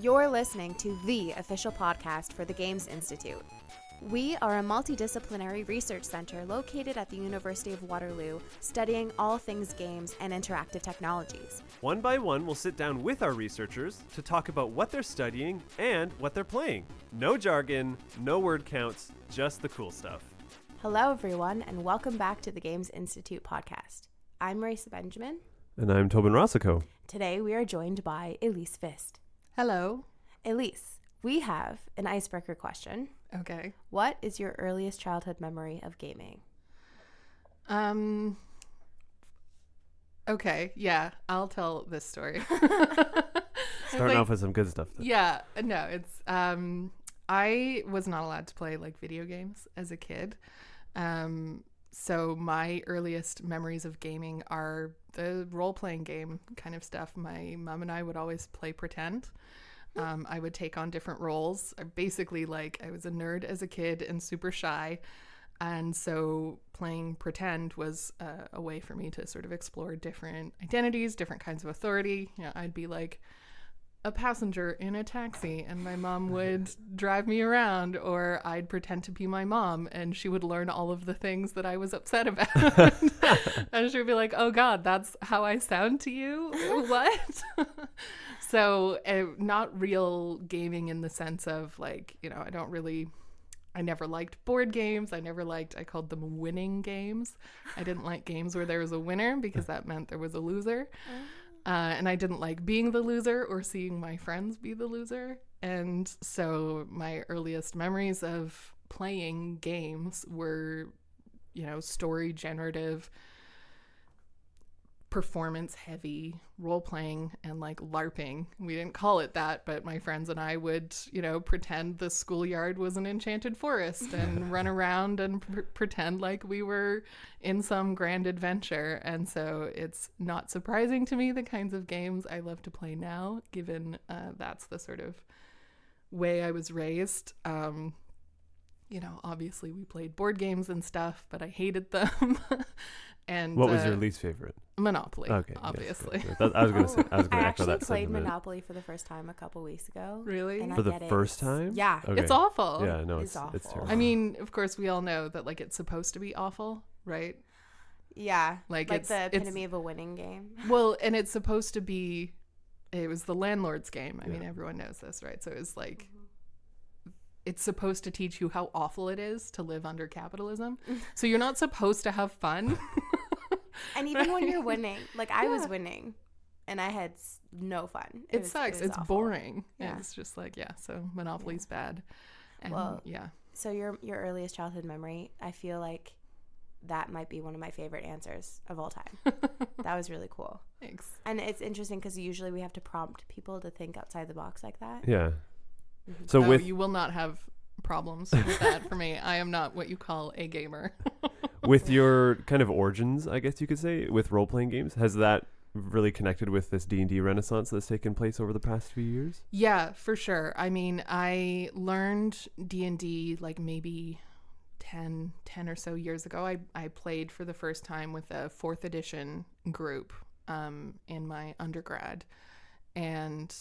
You're listening to the official podcast for the Games Institute. We are a multidisciplinary research center located at the University of Waterloo, studying all things games and interactive technologies. One by one, we'll sit down with our researchers to talk about what they're studying and what they're playing. No jargon, no word counts, just the cool stuff. Hello, everyone, and welcome back to the Games Institute podcast. I'm Marisa Benjamin. And I'm Tobin Rossico. Today, we are joined by Elise Vist. Hello. Elise, we have an icebreaker question. Okay. What is your earliest childhood memory of gaming? Okay, yeah, I'll tell this story. Starting off with some good stuff. Then. Yeah, no, it's I was not allowed to play like video games as a kid. So my earliest memories of gaming are the role-playing game kind of stuff. My mom and I would always play pretend. I would take on different roles. Basically, like, I was a nerd as a kid and super shy. And so playing pretend was a way for me to sort of explore different identities, different kinds of authority. You know, I'd be like a passenger in a taxi and my mom would drive me around, or I'd pretend to be my mom and she would learn all of the things that I was upset about. And she would be like, oh God, that's how I sound to you? What? So not real gaming in the sense of like, you know, I never liked board games. I called them winning games. I didn't like games where there was a winner because that meant there was a loser. And I didn't like being the loser or seeing my friends be the loser. And so my earliest memories of playing games were, you know, story generative, performance heavy role playing and like LARPing. We didn't call it that, but my friends and I would, you know, pretend the schoolyard was an enchanted forest and run around and pretend like we were in some grand adventure. And so it's not surprising to me the kinds of games I love to play now, given that's the sort of way I was raised. You know, obviously we played board games and stuff, but I hated them. And what was your least favorite? Monopoly, okay, obviously. Yes, I was going to I echo that actually played sentiment. Monopoly for the first time a couple weeks ago. Really? And For I the get first it. time? Yeah. Okay. It's awful. Yeah, no, It's it's awful. terrible. I mean, of course, we all know that like it's supposed to be awful, right? Yeah. Like the it's epitome of a winning game. Well, and it's supposed to be. It was the landlord's game. I mean, Yeah. everyone knows this, right? So it was like. It's supposed to teach you how awful it is to live under capitalism. So you're not supposed to have fun. And even when you're winning, like I was winning and I had no fun. It sucks. It's awful. boring. Yeah. It's just like, yeah, so Monopoly's bad. And Well, yeah. So your earliest childhood memory, I feel like that might be one of my favorite answers of all time. That was really cool. Thanks. And it's interesting because usually we have to prompt people to think outside the box like that. Yeah. Mm-hmm. So with you will not have problems with that for me. I am not what you call a gamer. with your kind of origins, I guess you could say, with role-playing games, has that really connected with this D&D renaissance that's taken place over the past few years? Yeah, for sure. I mean, I learned D&D like maybe 10 or so years ago. I played for the first time with a 4th edition group in my undergrad. And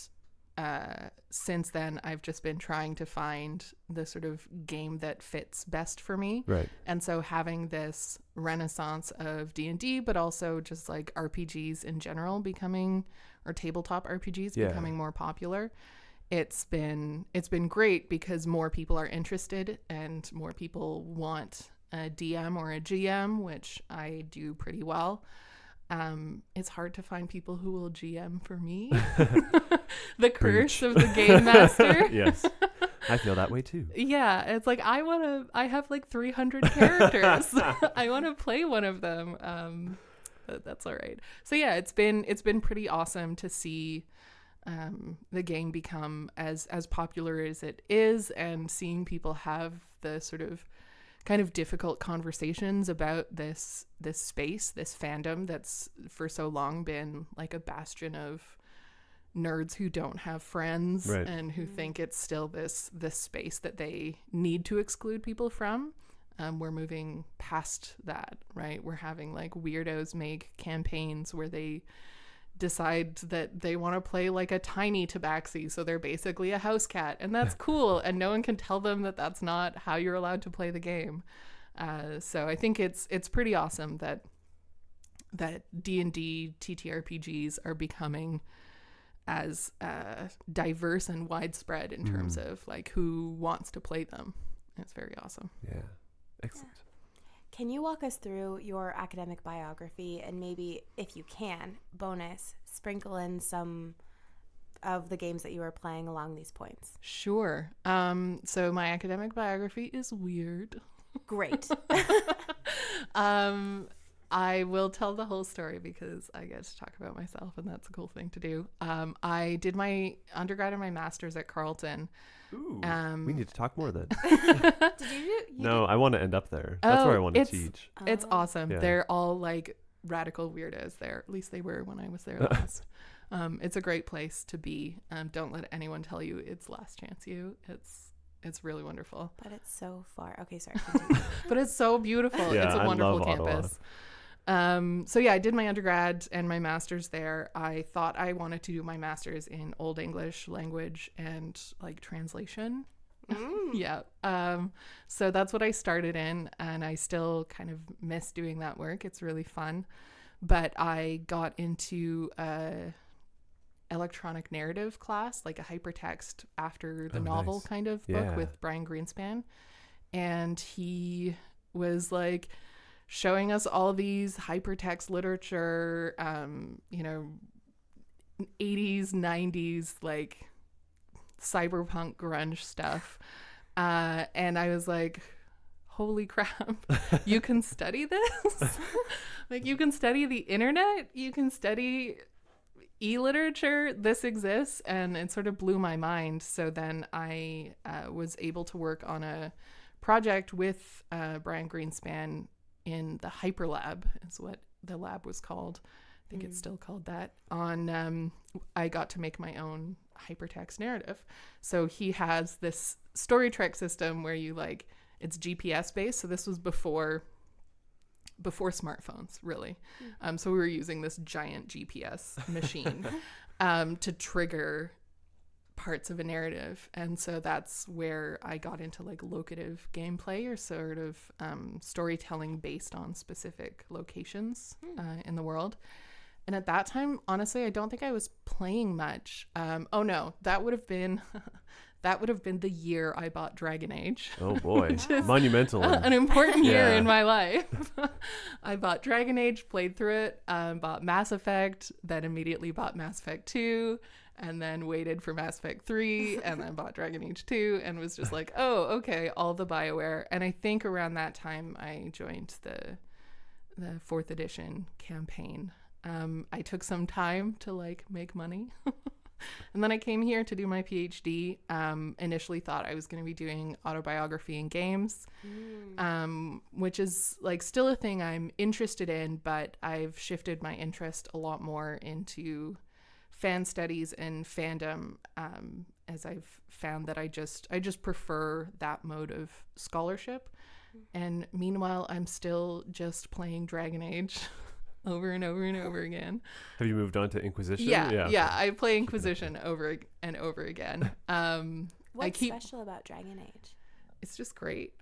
since then, I've just been trying to find the sort of game that fits best for me. Right. And so having this renaissance of D&D, but also just like RPGs in general becoming, or tabletop RPGs becoming more popular, it's been great because more people are interested and more people want a DM or a GM, which I do pretty well. It's hard to find people who will GM for me. The curse of the game master. Yes. I feel that way too. Yeah, it's like I have like 300 characters. I want to play one of them. But that's all right. So yeah, it's been pretty awesome to see the game become as popular as it is, and seeing people have the sort of kind of difficult conversations about this space, this fandom that's for so long been like a bastion of nerds who don't have friends, right, and who think it's still this space that they need to exclude people from. We're moving past that, right? We're having like weirdos make campaigns where they decide that they want to play like a tiny tabaxi, so they're basically a house cat, and that's cool, and no one can tell them that that's not how you're allowed to play the game. So I think it's pretty awesome that D&D TTRPGs are becoming as diverse and widespread in terms of like who wants to play them. It's very awesome. Yeah, excellent. Yeah. Can you walk us through your academic biography, and maybe, if you can, bonus, sprinkle in some of the games that you were playing along these points? Sure. So my academic biography is weird. Great. I will tell the whole story because I get to talk about myself, and that's a cool thing to do. I did my undergrad and my master's at Carleton. Ooh, we need to talk more then. Did you No, I want to end up there. That's where I want to teach. It's awesome. Yeah. They're all like radical weirdos there. At least they were when I was there last. It's a great place to be. Don't let anyone tell you it's Last Chance U. It's really wonderful. But it's so far. Okay, sorry. But it's so beautiful. Yeah, it's a wonderful love campus. So yeah, I did my undergrad and my master's there. I thought I wanted to do my master's in Old English language and like translation. Yeah. So that's what I started in, and I still kind of miss doing that work. It's really fun. But I got into a electronic narrative class, like a hypertext after the novel nice. kind of book with Brian Greenspan. And he was like showing us all these hypertext literature, 80s, 90s, like cyberpunk grunge stuff. And I was like, holy crap, you can study this? Like, you can study the internet, you can study e-literature, this exists. And it sort of blew my mind. So then I was able to work on a project with Brian Greenspan in the Hyperlab, is what the lab was called. I think it's still called that. I got to make my own hypertext narrative. So he has this story trek system where you like, it's GPS based. So this was before smartphones, really. So we were using this giant GPS machine to trigger parts of a narrative. And so that's where I got into like locative gameplay, or sort of storytelling based on specific locations in the world. And at that time, honestly, I don't think I was playing much. Oh no, that would have been the year I bought Dragon Age. Oh boy, monumental. An important year in my life. I bought Dragon Age, played through it, bought Mass Effect, then immediately bought Mass Effect 2, and then waited for Mass Effect 3, and then bought Dragon Age 2, and was just like, oh, okay, all the BioWare. And I think around that time I joined the 4th edition campaign. I took some time to like make money. And then I came here to do my PhD. Initially thought I was going to be doing autobiography in games, which is like still a thing I'm interested in, but I've shifted my interest a lot more into fan studies and fandom, as I've found that I just prefer that mode of scholarship. And meanwhile, I'm still just playing Dragon Age over and over and over again. Have you moved on to Inquisition? Yeah. I play Inquisition over and over again. What's special about Dragon Age? It's just great.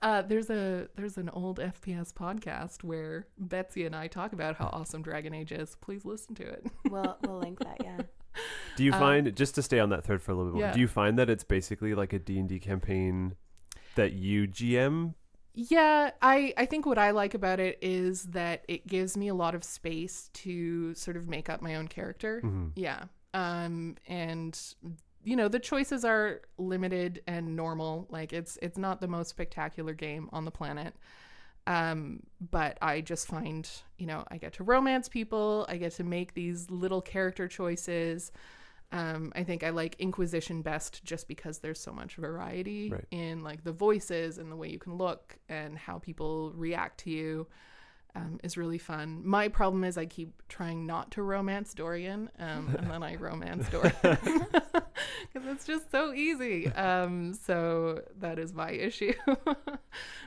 There's an old FPS podcast where Betsy and I talk about how awesome Dragon Age is. Please listen to it. We'll link that, yeah. Do you find, just to stay on that thread for a little bit more, Yeah. do you find that it's basically like a D&D campaign that you GM? Yeah, I think what I like about it is that it gives me a lot of space to sort of make up my own character. Yeah. And the choices are limited and normal. Like it's not the most spectacular game on the planet. But I just find, I get to romance people. I get to make these little character choices. I think I like Inquisition best just because there's so much variety in like the voices and the way you can look and how people react to you. Is really fun. My problem is I keep trying not to romance Dorian, and then I romance Dorian because it's just so easy. So that is my issue.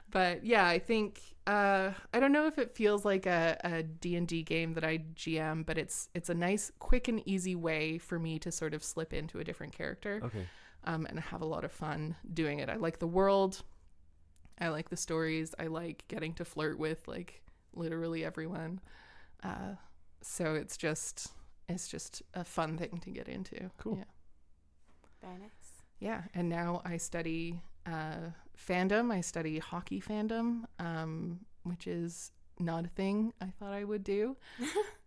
But yeah, I think I don't know if it feels like a D&D game that I GM, but it's a nice, quick and easy way for me to sort of slip into a different character. Okay. And have a lot of fun doing it. I like the world. I like the stories. I like getting to flirt with like literally everyone. So it's just a fun thing to get into. Cool. Yeah. Very nice. Yeah. And now I study fandom. I study hockey fandom, which is not a thing I thought I would do.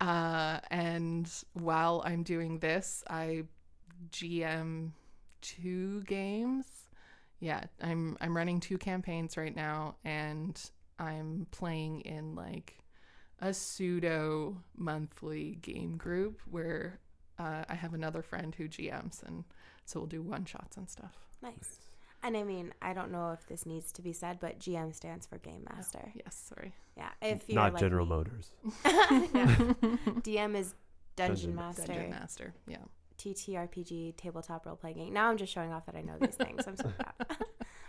And while I'm doing this, I GM 2 games. Yeah, I'm running 2 campaigns right now, and I'm playing in like a pseudo monthly game group where I have another friend who GMs, and so we'll do one shots and stuff. Nice. And I mean, I don't know if this needs to be said, but GM stands for Game Master. Oh, yes, sorry. Yeah, if you're Not like General me. Motors. DM is Dungeon Master. Dungeon Master, yeah. TTRPG, tabletop role-playing game. Now I'm just showing off that I know these things. I'm so proud.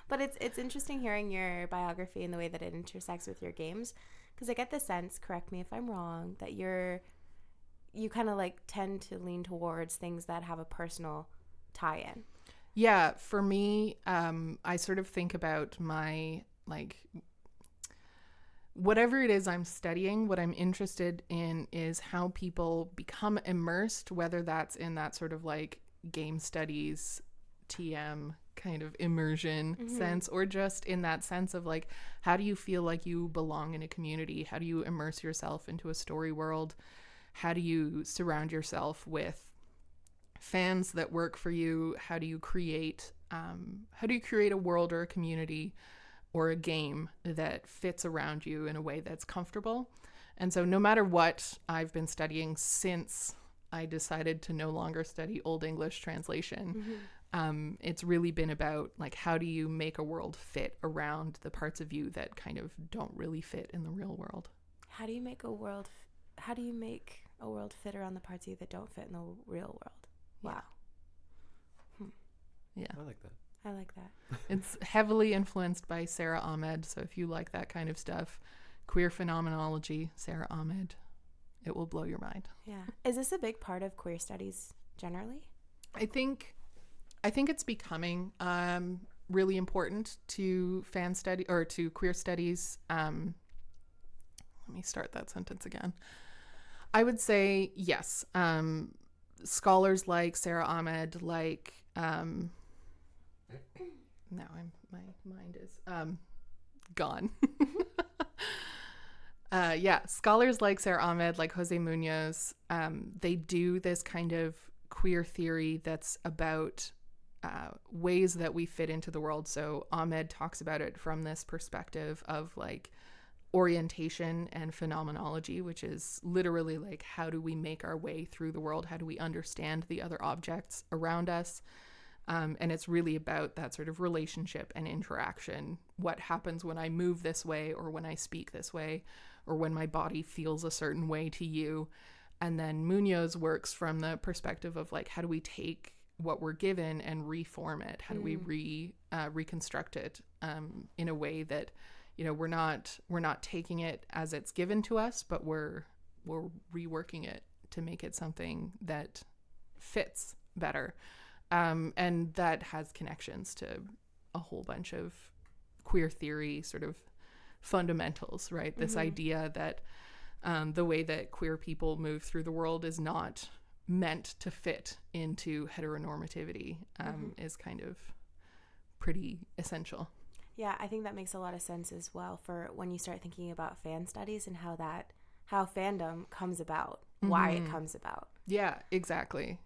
But it's interesting hearing your biography and the way that it intersects with your games, because I get the sense, correct me if I'm wrong, that you kind of like tend to lean towards things that have a personal tie-in. Yeah, for me, I sort of think about my, like, whatever it is I'm studying, what I'm interested in is how people become immersed, whether that's in that sort of like game studies, TM kind of immersion sense, or just in that sense of like, how do you feel like you belong in a community? How do you immerse yourself into a story world? How do you surround yourself with fans that work for you? How do you create a world or a community or a game that fits around you in a way that's comfortable? And so no matter what I've been studying since I decided to no longer study Old English translation, it's really been about like, how do you make a world fit around the parts of you that kind of don't really fit in the real world? How do you make a world fit around the parts of you that don't fit in the real world? Wow. Yeah. I like that. I like that. It's heavily influenced by Sarah Ahmed. So if you like that kind of stuff, queer phenomenology, Sarah Ahmed, it will blow your mind. Yeah. Is this a big part of queer studies generally? I think it's becoming really important to fan study or to queer studies. Let me start that sentence again. I would say yes. Scholars like Sarah Ahmed, like now my mind is gone. Scholars like Sarah Ahmed, like Jose Munoz, they do this kind of queer theory that's about ways that we fit into the world. So Ahmed talks about it from this perspective of like orientation and phenomenology, which is literally like, how do we make our way through the world? How do we understand the other objects around us? And it's really about that sort of relationship and interaction. What happens when I move this way, or when I speak this way, or when my body feels a certain way to you? And then Munoz works from the perspective of like, how do we take what we're given and reform it? How do we reconstruct it in a way that, you know, we're not taking it as it's given to us, but we're reworking it to make it something that fits better. And that has connections to a whole bunch of queer theory sort of fundamentals, right? This idea that the way that queer people move through the world is not meant to fit into heteronormativity, is kind of pretty essential. Yeah, I think that makes a lot of sense as well for when you start thinking about fan studies and how fandom comes about, why it comes about. Yeah, exactly.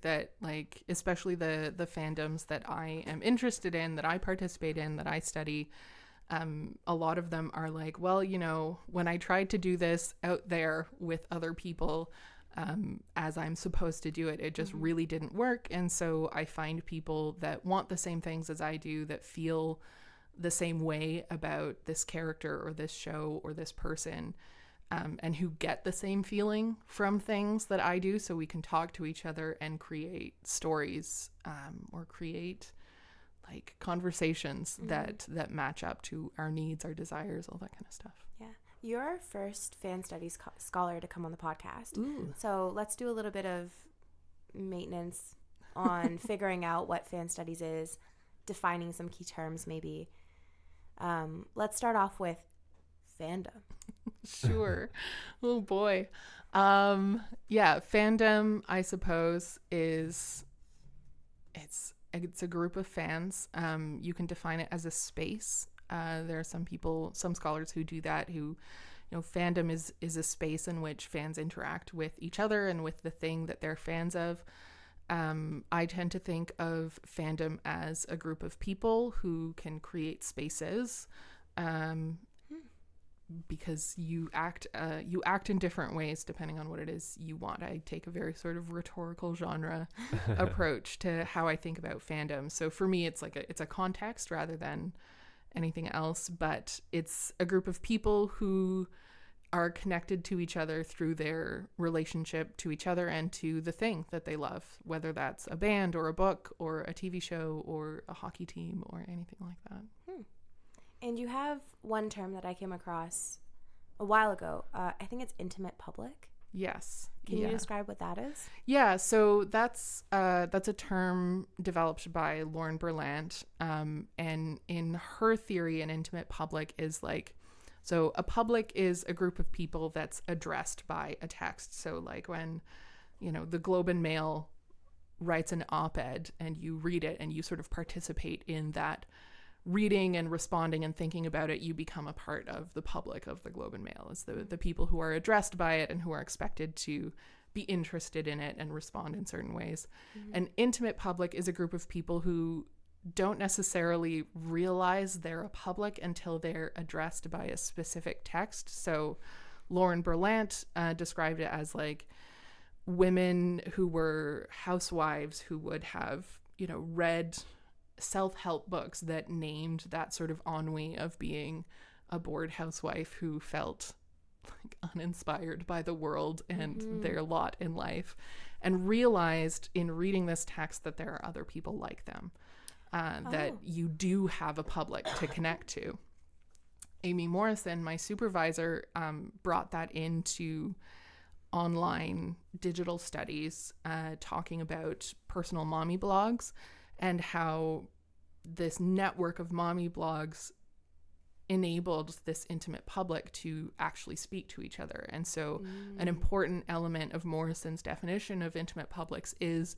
That, like, especially the fandoms that I am interested in, that I participate in, that I study, a lot of them are like, well, you know, when I tried to do this out there with other people, as I'm supposed to do it, it just really didn't work. And so I find people that want the same things as I do, that feel the same way about this character or this show or this person, and who get the same feeling from things that I do, so we can talk to each other and create stories, or create like conversations that match up to our needs, our desires, all that kind of stuff. Yeah. You're our first fan studies scholar to come on the podcast. Ooh. So let's do a little bit of maintenance on figuring out what fan studies is, defining some key terms maybe. Let's start off with fandom. Sure. Oh boy. Yeah, fandom, I suppose, is it's a group of fans. You can define it as a space. There are some scholars who do that, who, fandom is a space in which fans interact with each other and with the thing that they're fans of. I tend to think of fandom as a group of people who can create spaces, because you act in different ways depending on what it is you want. I take a very sort of rhetorical genre approach to how I think about fandom. So for me, it's a context rather than anything else, but it's a group of people who are connected to each other through their relationship to each other and to the thing that they love, whether that's a band or a book or a TV show or a hockey team or anything like that. And you have one term that I came across a while ago. I think it's intimate public. Yes. Can you describe what that is? Yeah, so that's a term developed by Lauren Berlant, and in her theory, an intimate public is so a public is a group of people that's addressed by a text. So like when, the Globe and Mail writes an op-ed and you read it and you sort of participate in that reading and responding and thinking about it, you become a part of the public of the Globe and Mail. It's the people who are addressed by it and who are expected to be interested in it and respond in certain ways. An intimate public is a group of people who don't necessarily realize they're a public until they're addressed by a specific text. So Lauren Berlant described it as like women who were housewives who would have, read self-help books that named that sort of ennui of being a bored housewife who felt like uninspired by the world and their lot in life, and realized in reading this text that there are other people like them, that you do have a public to connect to. Amy Morrison, my supervisor, brought that into online digital studies, talking about personal mommy blogs and how this network of mommy blogs enabled this intimate public to actually speak to each other. And so an important element of Morrison's definition of intimate publics is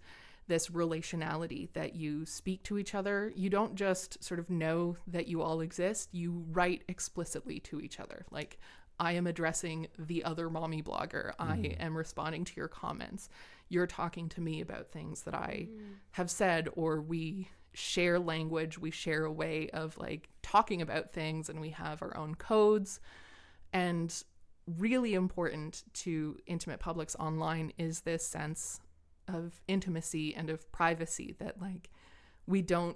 this relationality, that you speak to each other. You don't just sort of know that you all exist, you write explicitly to each other. Like, I am addressing the other mommy blogger. I am responding to your comments. You're talking to me about things that I have said, or we share language, we share a way of like talking about things, and we have our own codes. And really important to intimate publics online is this sense of intimacy and of privacy, that like we don't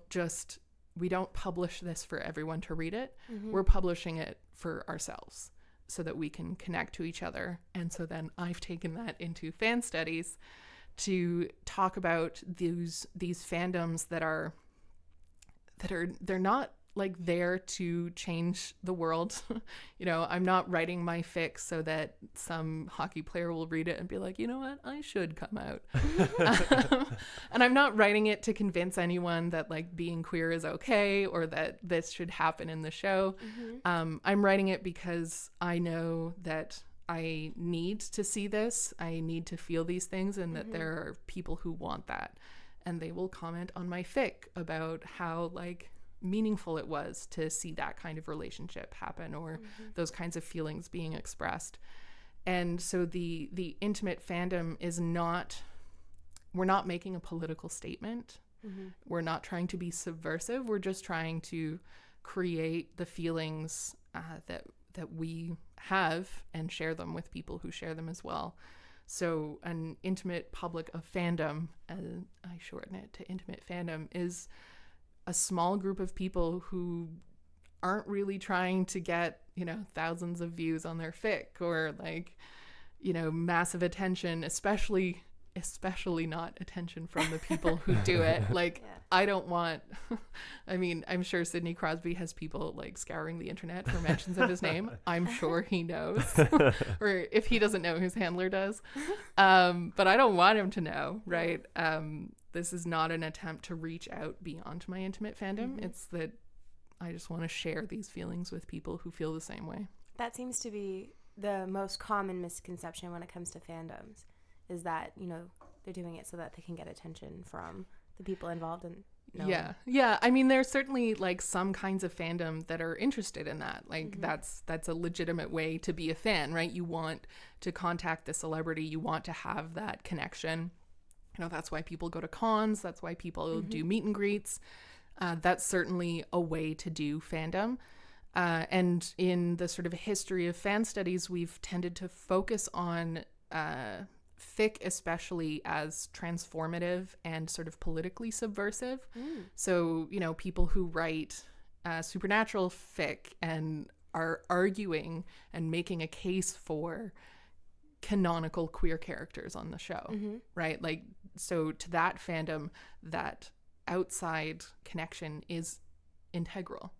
publish this for everyone to read it. We're publishing it for ourselves so that we can connect to each other. And so then I've taken that into fan studies to talk about these fandoms they're not like there to change the world. I'm not writing my fic so that some hockey player will read it and be like, you know what, I should come out. And I'm not writing it to convince anyone that like being queer is okay or that this should happen in the show. I'm writing it because I know that I need to see this, I need to feel these things, and that there are people who want that, and they will comment on my fic about how like meaningful it was to see that kind of relationship happen, or those kinds of feelings being expressed. And so the intimate fandom is not, we're not making a political statement. We're not trying to be subversive. We're just trying to create the feelings that we have and share them with people who share them as well. So an intimate public of fandom, I shorten it to intimate fandom, is a small group of people who aren't really trying to get, thousands of views on their fic or like, massive attention, especially especially not attention from the people who do it. Like, I don't want, I mean, I'm sure Sidney Crosby has people like scouring the internet for mentions of his name. I'm sure he knows. Or if he doesn't know, his handler does. But I don't want him to know, right? This is not an attempt to reach out beyond my intimate fandom. It's that I just want to share these feelings with people who feel the same way. That seems to be the most common misconception when it comes to fandoms, is that, you know, they're doing it so that they can get attention from the people involved. And yeah, I mean, there's certainly like some kinds of fandom that are interested in that. Like that's a legitimate way to be a fan, right? You want to contact the celebrity, you want to have that connection. You know, that's why people go to cons, that's why people do meet and greets. That's certainly a way to do fandom. And in the sort of history of fan studies, we've tended to focus on fic especially as transformative and sort of politically subversive. So, you know, people who write supernatural fic and are arguing and making a case for canonical queer characters on the show, right? Like, so to that fandom, that outside connection is integral.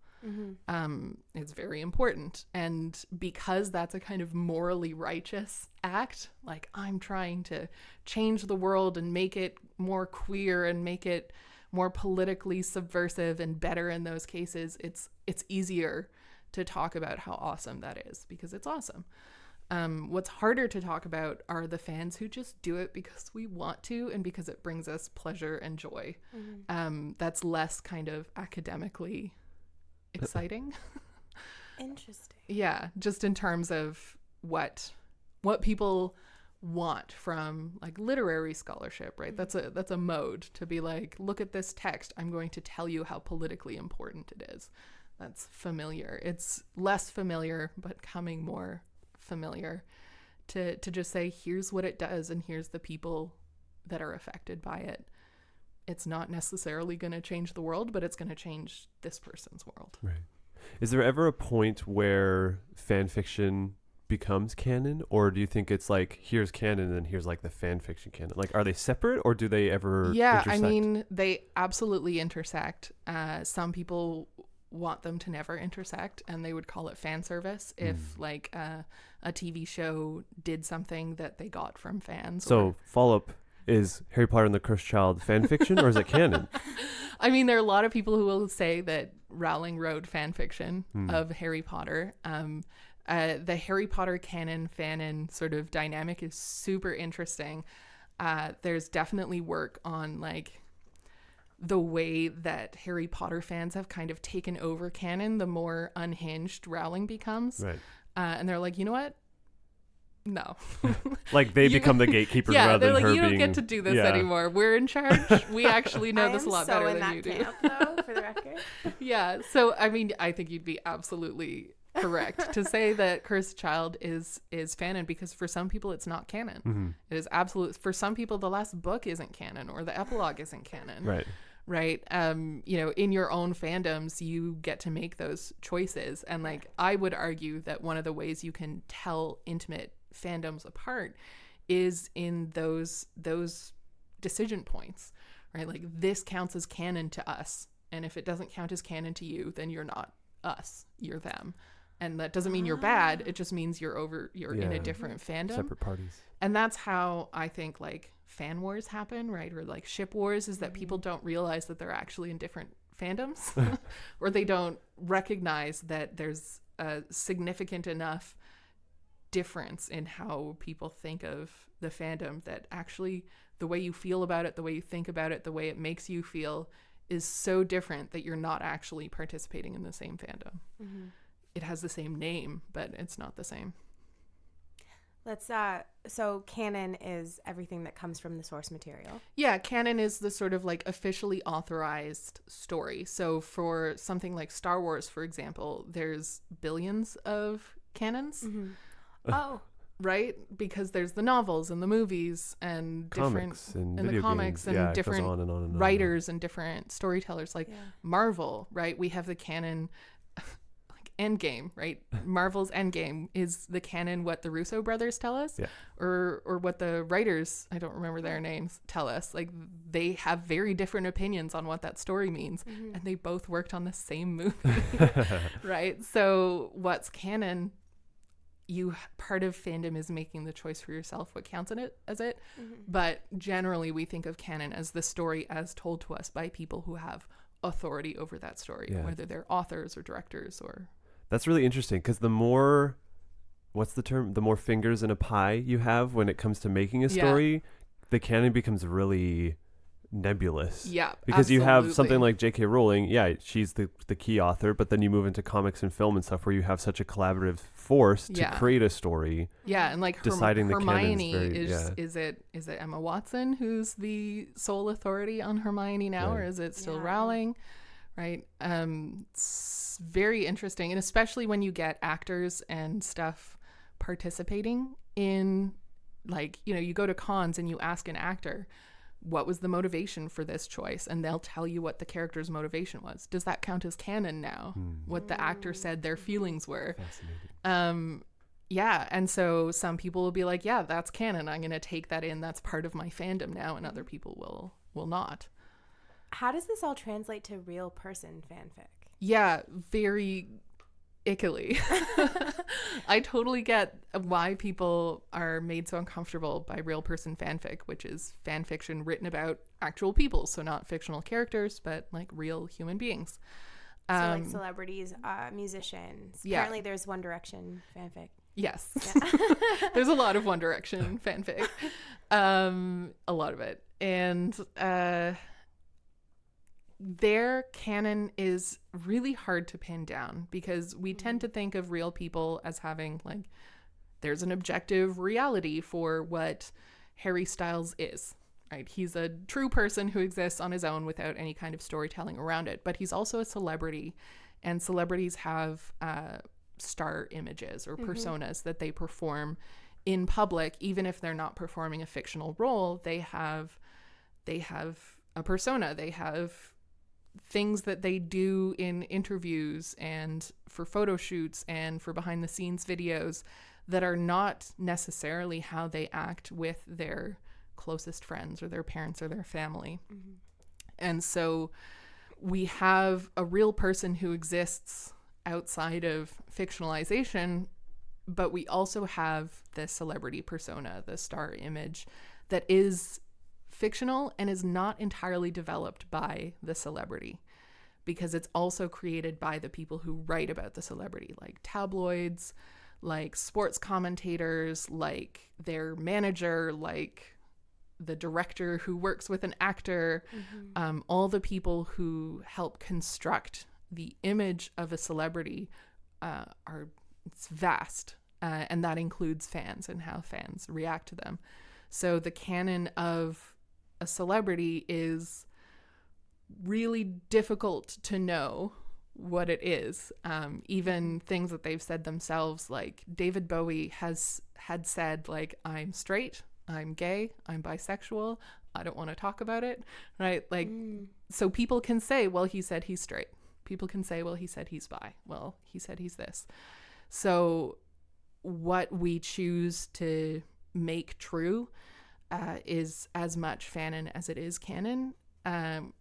It's very important. And because that's a kind of morally righteous act, like I'm trying to change the world and make it more queer and make it more politically subversive and better in those cases, it's easier to talk about how awesome that is because it's awesome. What's harder to talk about are the fans who just do it because we want to and because it brings us pleasure and joy. That's less kind of academically exciting. Interesting. Yeah, just in terms of what people want from like literary scholarship, right? That's a mode to be like, look at this text, I'm going to tell you how politically important it is. That's familiar. It's less familiar, but coming more familiar to just say, here's what it does and here's the people that are affected by it. It's not necessarily going to change the world, but it's going to change this person's world. Right. Is there ever a point where fan fiction becomes canon, or do you think it's like here's canon and here's like the fan fiction canon? Like, are they separate or do they ever intersect? I mean, they absolutely intersect. Some people want them to never intersect and they would call it fan service if like a TV show did something that they got from fans. So follow-up, is Harry Potter and the Cursed Child fan fiction or is it canon? I mean, there are a lot of people who will say that Rowling wrote fan fiction of Harry Potter. The Harry Potter canon sort of dynamic is super interesting. There's definitely work on like the way that Harry Potter fans have kind of taken over canon the more unhinged Rowling becomes. Right. And they're like, you know what? No. Like they become the gatekeepers yeah, rather they're than like, her you don't being... get to do this anymore. We're in charge. We actually know this a lot better than you do. I am so in that camp, though, for the record. Yeah. So, I mean, I think you'd be absolutely correct to say that Cursed Child is canon because for some people it's not canon. It is absolute. For some people, the last book isn't canon or the epilogue isn't canon. Right. You know, in your own fandoms, you get to make those choices. And like, I would argue that one of the ways you can tell intimate fandoms apart is in those decision points, right? Like this counts as canon to us. And if it doesn't count as canon to you, then you're not us, you're them. And that doesn't mean you're bad. It just means you're in a different fandom. Separate parties. And that's how I think like fan wars happen, right? Or like ship wars, is that people don't realize that they're actually in different fandoms or they don't recognize that there's a significant enough difference in how people think of the fandom that actually the way you feel about it, the way you think about it, the way it makes you feel is so different that you're not actually participating in the same fandom. It has the same name, but it's not the same. So canon is everything that comes from the source material. Yeah, canon is the sort of like officially authorized story. So for something like Star Wars, for example, there's billions of canons. Oh, right? Because there's the novels and the movies and comics and video the comics games. and different on and on and on. writers and different storytellers. Like Marvel, right? We have the canon. Like Endgame, right? Marvel's Endgame is the canon what the Russo brothers tell us, Yeah. or what the writers, I don't remember their names, tell us. Like, they have very different opinions on what that story means, and they both worked on the same movie, right? So what's canon? Part of fandom is making the choice for yourself what counts in it as it. But generally we think of canon as the story as told to us by people who have authority over that story, whether they're authors or directors or... That's really interesting, because the more, what's the term? The more fingers in a pie you have when it comes to making a story, the canon becomes really nebulous. Yeah, because you have something absolutely. like J.K. Rowling, she's the key author, but then you move into comics and film and stuff where you have such a collaborative force to create a story. Yeah, and like deciding the Hermione canon's is it Emma Watson who's the sole authority on Hermione now, or is it still Rowling? Right. It's very interesting, and especially when you get actors and stuff participating in, like, you know, you go to cons and you ask an actor, what was the motivation for this choice? And they'll tell you what the character's motivation was. Does that count as canon now? What the actor said their feelings were. Fascinating. Yeah. And so some people will be like, yeah, that's canon. I'm going to take that in. That's part of my fandom now. And other people will not. How does this all translate to real person fanfic? Yeah, very ickily. I totally get why people are made so uncomfortable by real person fanfic, which is fan fiction written about actual people. So not fictional characters, but like real human beings. So like celebrities, musicians. Yeah. Apparently there's One Direction fanfic. Yes. Yeah. There's a lot of One Direction fanfic. A lot of it. And their canon is really hard to pin down, because we tend to think of real people as having, like, there's an objective reality for what Harry Styles is, right? He's a true person who exists on his own without any kind of storytelling around it, but he's also a celebrity, and celebrities have star images or personas that they perform in public. Even if they're not performing a fictional role, they have a persona. They have things that they do in interviews and for photo shoots and for behind the scenes videos that are not necessarily how they act with their closest friends or their parents or their family. And so we have a real person who exists outside of fictionalization, but we also have the celebrity persona, the star image, that is fictional and is not entirely developed by the celebrity, because it's also created by the people who write about the celebrity, like tabloids, like sports commentators, like their manager, like the director who works with an actor, all the people who help construct the image of a celebrity it's vast, and that includes fans and how fans react to them. So the canon of a celebrity is really difficult to know what it is. Even things that they've said themselves, like David Bowie had said, like, I'm straight, I'm gay, I'm bisexual, I don't want to talk about it, right? Like, so people can say, well, he said he's straight. People can say, well, he said he's bi. Well, he said he's this. So what we choose to make true is as much fanon as it is canon, to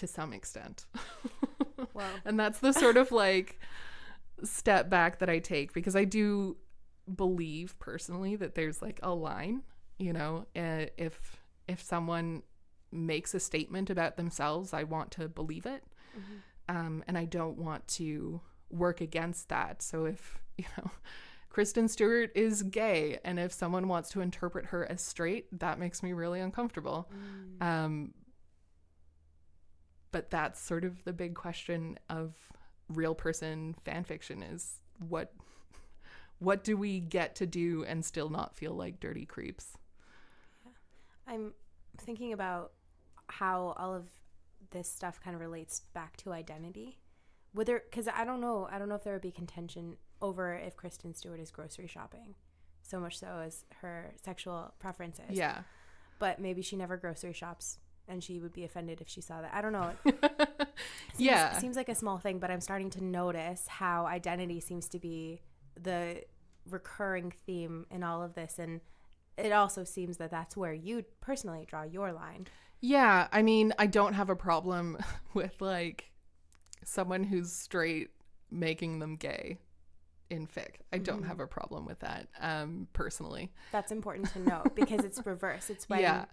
some extent. Wow. And that's the sort of like step back that I take, because I do believe personally that there's like a line, you know, if someone makes a statement about themselves, I want to believe it. And I don't want to work against that. So if, you know, Kristen Stewart is gay, and if someone wants to interpret her as straight, that makes me really uncomfortable. But that's sort of the big question of real person fan fiction, is what do we get to do and still not feel like dirty creeps? I'm thinking about how all of this stuff kind of relates back to identity. Because I don't know if there would be contention over if Kristen Stewart is grocery shopping, so much so as her sexual preferences. Yeah. But maybe she never grocery shops and she would be offended if she saw that. I don't know. Yeah. It seems like a small thing, but I'm starting to notice how identity seems to be the recurring theme in all of this. And it also seems that that's where you personally draw your line. Yeah. I mean, I don't have a problem with like someone who's straight making them gay in fic. I don't have a problem with that, personally. That's important to note because it's reverse. It's when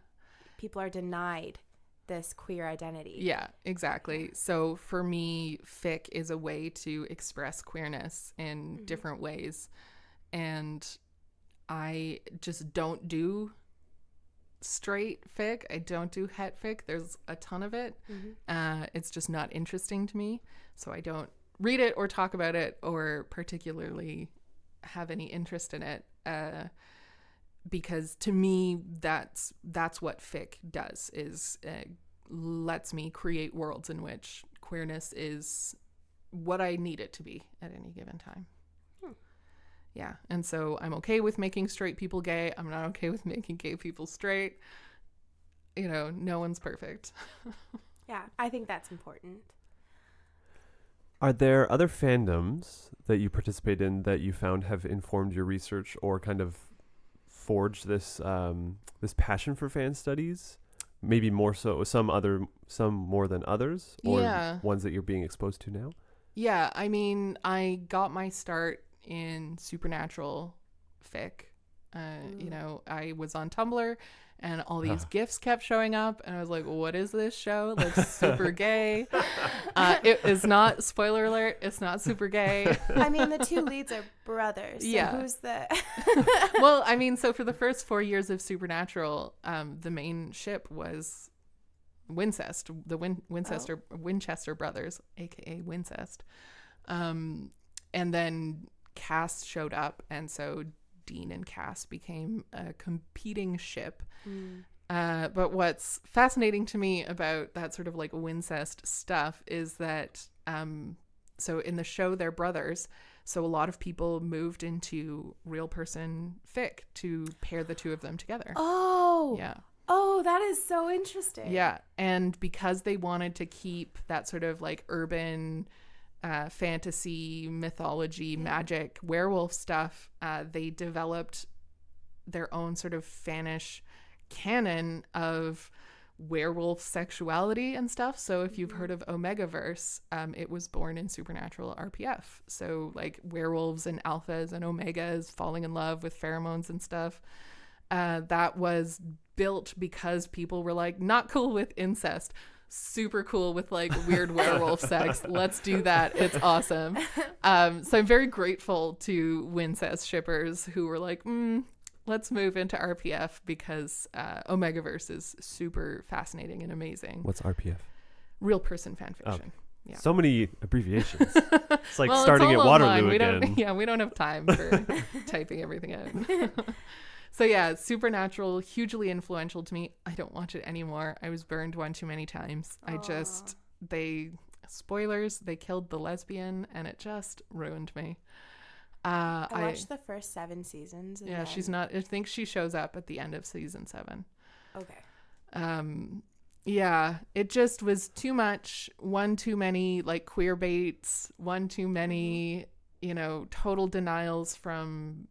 people are denied this queer identity. Yeah, exactly. So for me, fic is a way to express queerness in different ways. And I just don't do straight fic. I don't do het fic. There's a ton of it. It's just not interesting to me. So I don't read it or talk about it or particularly have any interest in it. Because to me, that's what fic does, is lets me create worlds in which queerness is what I need it to be at any given time. Yeah. And so I'm okay with making straight people gay. I'm not okay with making gay people straight. You know, no one's perfect. Yeah, I think that's important. Are there other fandoms that you participate in that you found have informed your research or kind of forged this this passion for fan studies? Maybe more so, some more than others, or ones that you're being exposed to now? Yeah, I mean, I got my start in supernatural fic. You know, I was on Tumblr and all these GIFs kept showing up and I was like, what is this show? It looks super gay. It is not, spoiler alert, it's not super gay. I mean, the two leads are brothers. So Yeah. who's the... Well, I mean, so for the first 4 years of Supernatural, the main ship was Wincest, the Winchester brothers, aka Wincest. And then Cass showed up, and so Dean and Cass became a competing ship. But what's fascinating to me about that sort of like Wincest stuff is that so in the show they're brothers, so a lot of people moved into real person fic to pair the two of them together. Oh, that is so interesting. Yeah, and because they wanted to keep that sort of like urban fantasy, mythology, magic, werewolf stuff, they developed their own sort of fanish canon of werewolf sexuality and stuff. So if you've heard of Omegaverse, it was born in Supernatural RPF. So like werewolves and alphas and omegas falling in love with pheromones and stuff. That was built because people were like, not cool with incest, super cool with like weird werewolf sex. Let's do that. It's awesome. So I'm very grateful to Wincest shippers who were like, let's move into RPF because Omegaverse is super fascinating and amazing. What's RPF? Real person fan fiction. Yeah. So many abbreviations. It's like Well, starting it's all at Waterloo online. again. We don't have time for typing everything out. So yeah, Supernatural, hugely influential to me. I don't watch it anymore. I was burned one too many times. Spoilers, they killed the lesbian and it just ruined me. I watched the first 7 seasons. And then... she's not, I think she shows up at the end of season 7. Okay. Yeah, it just was too much. One too many like queer baits, one too many, total denials from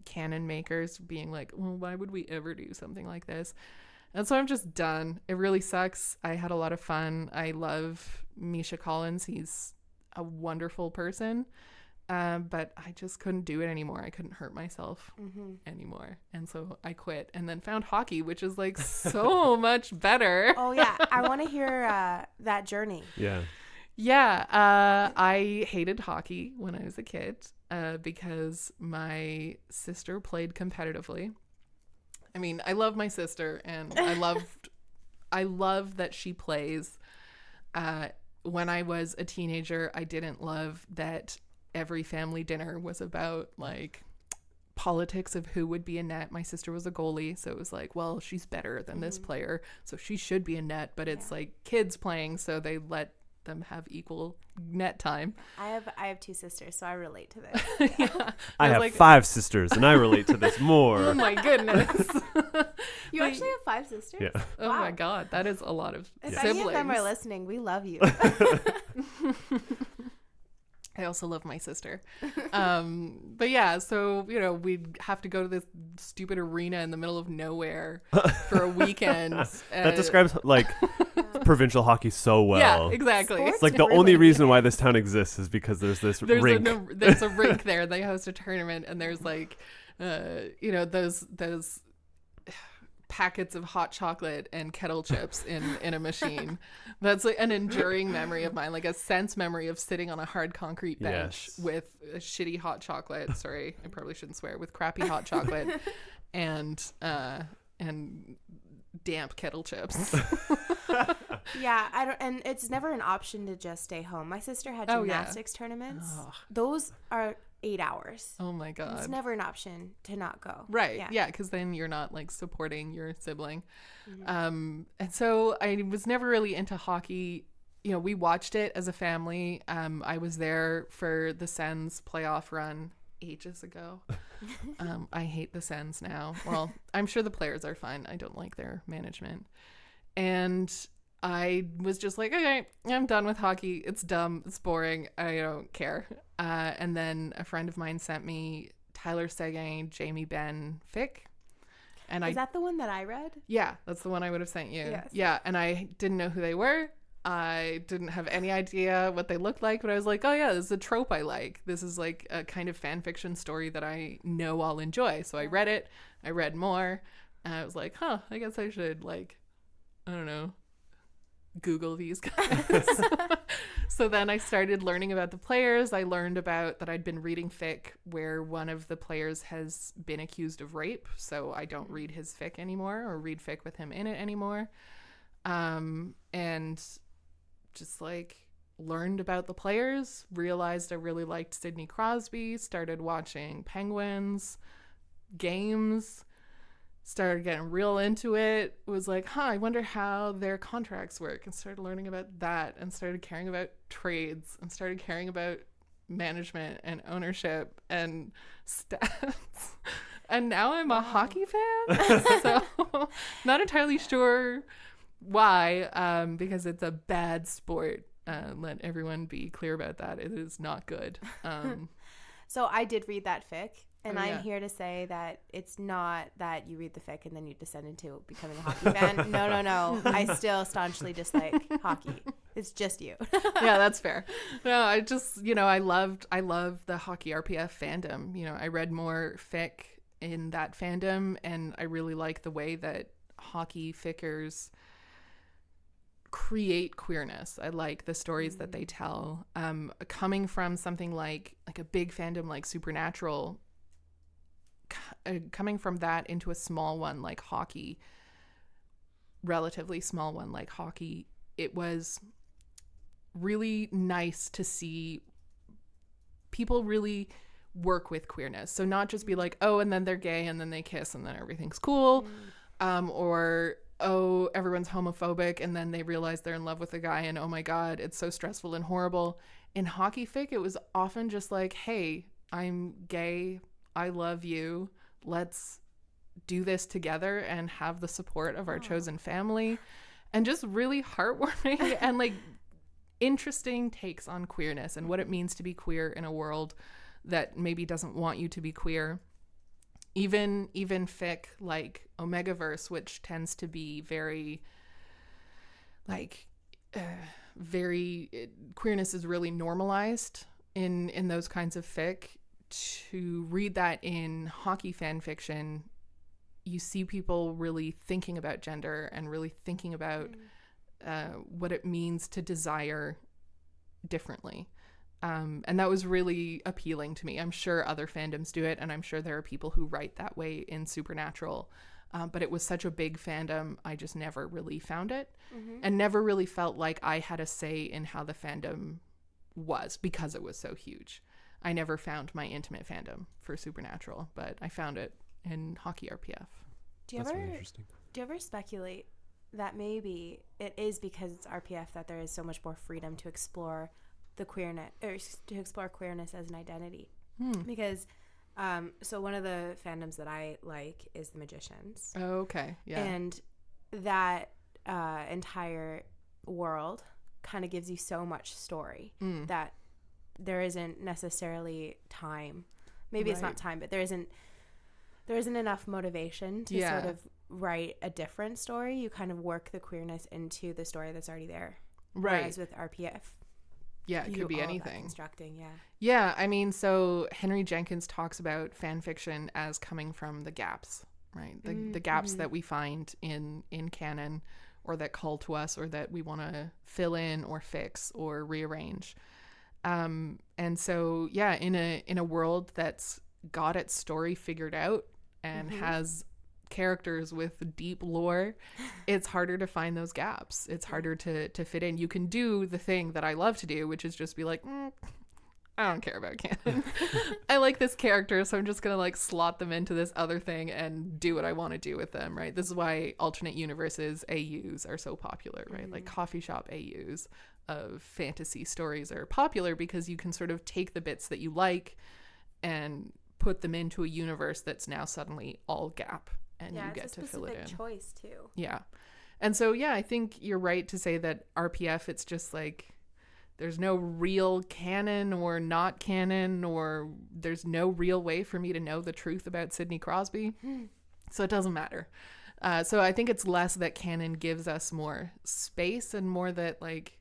canon makers being like, well, why would we ever do something like this? And so I'm just done. It really sucks. I had a lot of fun. I love Misha Collins. He's a wonderful person. But I just couldn't do it anymore. I couldn't hurt myself anymore. And so I quit and then found hockey, which is like so much better. Oh yeah. I want to hear that journey. Yeah. Yeah. I hated hockey when I was a kid because my sister played competitively. I mean, I love my sister and I love that she plays. When I was a teenager, I didn't love that every family dinner was about like politics of who would be in net. My sister was a goalie, so it was like, well, she's better than this player, so she should be in net, but it's like kids playing, so they let them have equal net time. I have 2 sisters, so I relate to this. Yeah. I have like, 5 sisters, and I relate to this more. oh my goodness. You actually have 5 sisters? Yeah. Oh Wow. my God, that is a lot of If siblings. any of them are listening, we love you. I also love my sister. But yeah, so, you know, we'd have to go to this stupid arena in the middle of nowhere for a weekend. That describes like provincial hockey so well. Yeah, exactly. Sports It's like the really only reason need why it. this town exists is because there's this There's rink. there's a rink there. They host a tournament, and there's like, you know, those packets of hot chocolate and kettle chips in a machine. That's like an enduring memory of mine, like a sense memory of sitting on a hard concrete bench Yes. with a shitty hot chocolate. Sorry, I probably shouldn't swear. With crappy hot chocolate and damp kettle chips. Yeah, I don't, and it's never an option to just stay home. My sister had Oh, yeah. gymnastics tournaments. Ugh. Those are 8 hours. Oh my God. It's never an option to not go. Right. Yeah. Yeah, because then you're not like supporting your sibling. Mm-hmm. And so I was never really into hockey. You know, we watched it as a family. I was there for the Sens playoff run ages ago. I hate the Sens now. Well, I'm sure the players are fine. I don't like their management. And I was just like, okay, I'm done with hockey. It's dumb. It's boring. I don't care. And then a friend of mine sent me Tyler Seguin, Jamie Benn fic. And Is that the one that I read? yeah, that's the one I would have sent you. Yes. Yeah, and I didn't know who they were. I didn't have any idea what they looked like, but I was like, oh yeah, this is a trope I like. This is like a kind of fan fiction story that I know I'll enjoy. So I read it. I read more. And I was like, huh, I guess I should like, I don't know, Google these guys. So then I started learning about the players. I learned about that I'd been reading fic where one of the players has been accused of rape. So I don't read his fic anymore or read fic with him in it anymore. And just like learned about the players, realized I really liked Sidney Crosby, started watching Penguins games, started getting real into it, was like, I wonder how their contracts work, and started learning about that, and started caring about trades, and started caring about management and ownership and stats. And now I'm a hockey fan. So not entirely sure why, because it's a bad sport. Let everyone be clear about that. It is not good. So I did read that fic, and Oh, I'm yeah. here to say that it's not that you read the fic and then you descend into becoming a hockey fan. No. I still staunchly dislike hockey. It's just you. Yeah, that's fair. No, I just, I love the hockey RPF fandom. I read more fic in that fandom, and I really like the way that hockey fickers create queerness. I like the stories that they tell. Coming from something like a big fandom like Supernatural, coming from that into a small one like hockey, relatively small one like hockey, it was really nice to see people really work with queerness. So not just be like, oh, and then they're gay and then they kiss and then everything's cool, or oh, everyone's homophobic and then they realize they're in love with a guy and oh my God, it's so stressful and horrible. In hockey fic, it was often just like, hey, I'm gay, I love you, let's do this together and have the support of our chosen family. And just really heartwarming and like interesting takes on queerness and what it means to be queer in a world that maybe doesn't want you to be queer. Even fic like Omegaverse, which tends to be very queerness is really normalized in those kinds of fic. To read that in hockey fan fiction, you see people really thinking about gender and really thinking about what it means to desire differently. And that was really appealing to me. I'm sure other fandoms do it, and I'm sure there are people who write that way in Supernatural. But it was such a big fandom, I just never really found it, and never really felt like I had a say in how the fandom was because it was so huge. I never found my intimate fandom for Supernatural, but I found it in Hockey RPF. Do you That's really ever interesting. do you ever speculate that maybe it is because it's RPF that there is so much more freedom to explore the queerness, or to explore queerness as an identity. Because so one of the fandoms that I like is The Magicians. Oh, okay. Yeah. And that entire world kind of gives you so much story that there isn't necessarily time. Maybe it's not time, but there isn't enough motivation to sort of write a different story. You kind of work the queerness into the story that's already there. Right. Whereas with RPF, it could be anything. Constructing, Yeah, I mean, so Henry Jenkins talks about fan fiction as coming from the gaps, right? The gaps that we find in canon, or that call to us, or that we want to fill in or fix or rearrange. And so, in a world that's got its story figured out and has characters with deep lore, it's harder to find those gaps. It's harder to fit in. You can do the thing that I love to do, which is just be like, I don't care about canon. I like this character, so I'm just gonna like slot them into this other thing and do what I want to do with them, right? This is why alternate universes AUs are so popular, right? Like coffee shop AUs of fantasy stories are popular because you can sort of take the bits that you like and put them into a universe that's now suddenly all gap, and you get to fill it in. It's a specific choice too. Yeah. And so, I think you're right to say that RPF, it's just like, there's no real canon or not canon, or there's no real way for me to know the truth about Sidney Crosby. So it doesn't matter. So I think it's less that canon gives us more space and more that like,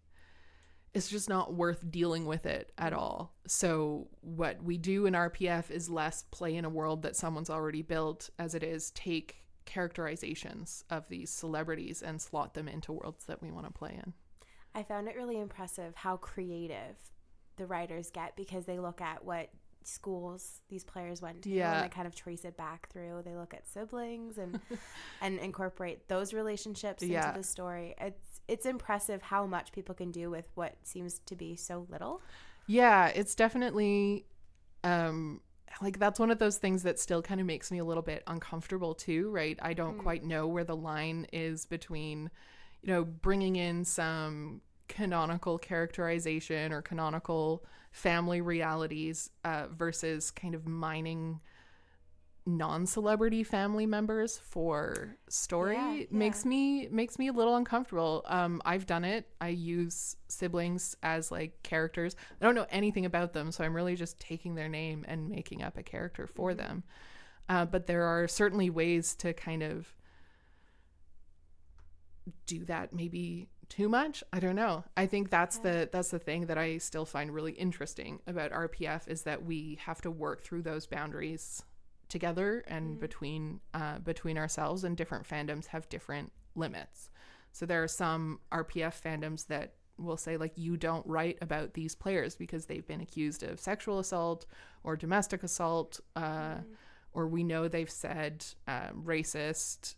it's just not worth dealing with it at all. So what we do in RPF is less play in a world that someone's already built as it is take characterizations of these celebrities and slot them into worlds that we want to play in. I found it really impressive how creative the writers get, because they look at what schools these players went to and they kind of trace it back through. They look at siblings and and incorporate those relationships into the story. It's impressive how much people can do with what seems to be so little. Yeah, it's definitely like that's one of those things that still kind of makes me a little bit uncomfortable too, right? I don't quite know where the line is between, bringing in some canonical characterization or canonical family realities versus kind of mining non-celebrity family members for story. Makes me a little uncomfortable. I've done it. I use siblings as like characters. I don't know anything about them, so I'm really just taking their name and making up a character for them. But there are certainly ways to kind of do that, maybe too much. I don't know. I think that's the thing that I still find really interesting about RPF, is that we have to work through those boundaries together and between ourselves, and different fandoms have different limits. So there are some RPF fandoms that will say like, you don't write about these players because they've been accused of sexual assault or domestic assault, or we know they've said racist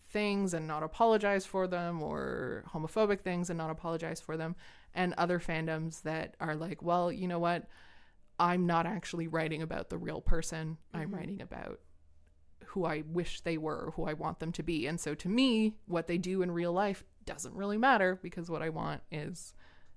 things and not apologize for them, or homophobic things and not apologize for them. And other fandoms that are like, well, you know what? I'm not actually writing about the real person. I'm writing about who I wish they were, who I want them to be. And so to me, what they do in real life doesn't really matter, because what I want is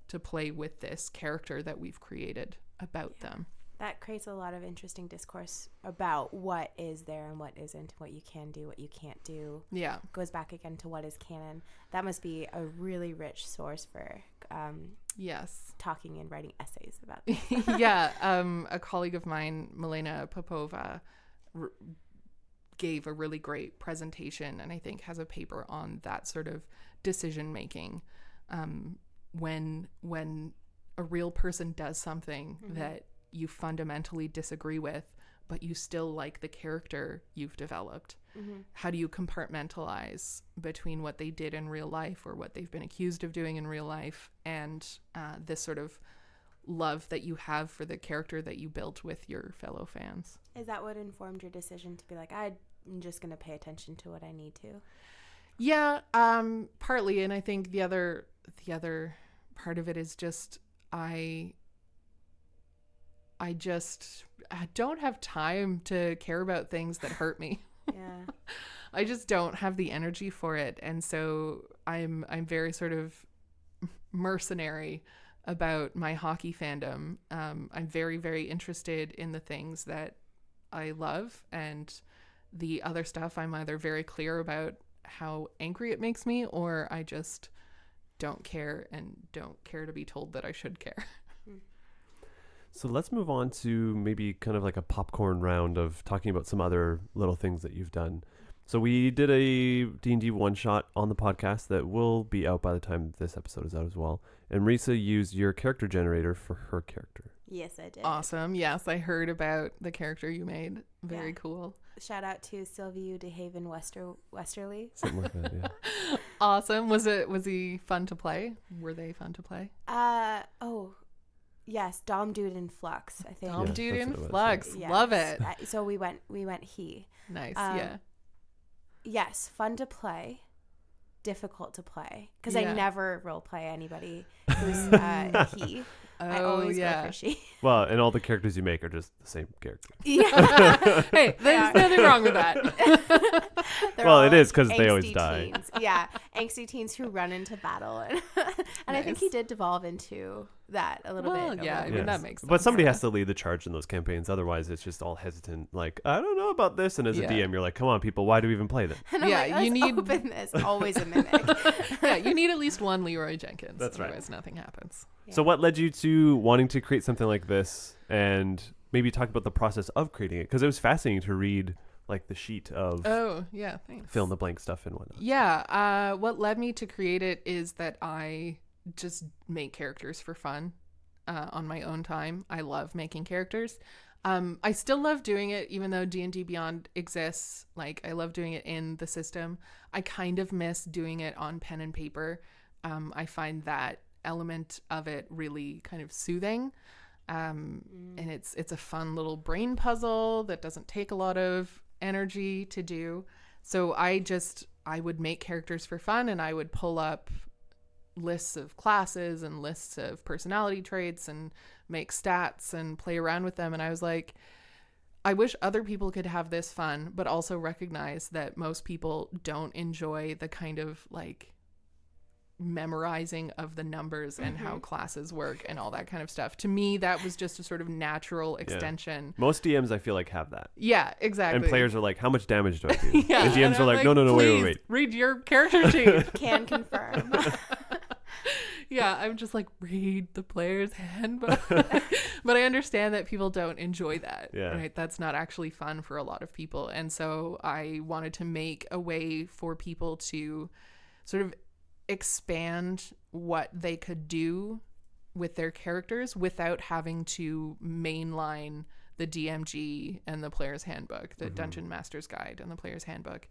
to play with this character that we've created about them. That creates a lot of interesting discourse about what is there and what isn't, what you can do, what you can't do. Yeah. Goes back again to what is canon. That must be a really rich source for talking and writing essays about that. A colleague of mine, Milena Popova, gave a really great presentation, and I think has a paper on that sort of decision making, when a real person does something that you fundamentally disagree with, but you still like the character you've developed. How do you compartmentalize between what they did in real life, or what they've been accused of doing in real life, and this sort of love that you have for the character that you built with your fellow fans? Is that what informed your decision to be like, I'm just going to pay attention to what I need to? Yeah, partly. And I think the other part of it is just I don't have time to care about things that hurt me. Yeah. I just don't have the energy for it. And so I'm very sort of mercenary about my hockey fandom. I'm very, very interested in the things that I love, and the other stuff I'm either very clear about how angry it makes me, or I just don't care and don't care to be told that I should care. So let's move on to maybe kind of like a popcorn round of talking about some other little things that you've done. So we did a D&D one-shot on the podcast that will be out by the time this episode is out as well. And Marisa used your character generator for her character. Yes, I did. Awesome. Yes, I heard about the character you made. Very Yeah. cool. Shout out to Sylvie DeHaven Westerly. Something like that, yeah. Awesome. Was he fun to play? Were they fun to play? Yes, Dom Dude in Flux, I think. Dom Yeah, Dude that's in what it was, Flux. Yes. Love it. So we went he. Nice. Um, Yeah. Yes, fun to play, difficult to play, because Yeah. I never role play anybody who's he. I Oh, always yeah. go for she. Well, and all the characters you make are just the same character. Yeah. Hey, there's nothing wrong with that. They're Well, all it is 'cause they always angsty die. Teens. Yeah, angsty teens who run into battle, and I think he Nice. did devolve into that a little Well, bit. yeah, over I the mean, years. that makes sense. But somebody has to lead the charge in those campaigns. Otherwise, it's just all hesitant. Like, I don't know about this. And as Yeah. a DM, you're like, come on, people, why do we even play them? And I'm Yeah, like, let's you need- open this. Always a mimic. Yeah, you need at least one Leroy Jenkins. That's right. Otherwise, nothing happens. So what led you to wanting to create something like this, and maybe talk about the process of creating it? Because it was fascinating to read like the sheet of Oh, yeah, thanks. fill in the blank stuff and whatnot. Yeah, what led me to create it is that I just make characters for fun on my own time. I love making characters. I still love doing it, even though D&D Beyond exists. Like, I love doing it in the system. I kind of miss doing it on pen and paper. I find that element of it really kind of soothing. And it's a fun little brain puzzle that doesn't take a lot of energy to do. So I would make characters for fun, and I would pull up lists of classes and lists of personality traits and make stats and play around with them. And I was like, I wish other people could have this fun, but also recognize that most people don't enjoy the kind of like memorizing of the numbers and how classes work and all that kind of stuff. To me, that was just a sort of natural extension. Most DMs, I feel like, have that. Yeah, exactly. And players are like, how much damage do I do? Yeah, and DMs are I'm like, no, "Please, wait. read your character sheet. Can confirm. Yeah, I'm just like, read the player's handbook. But I understand that people don't enjoy that. Yeah. Right? That's not actually fun for a lot of people. And so I wanted to make a way for people to sort of expand what they could do with their characters without having to mainline the DMG and the player's handbook, the Dungeon Master's Guide and the player's handbook.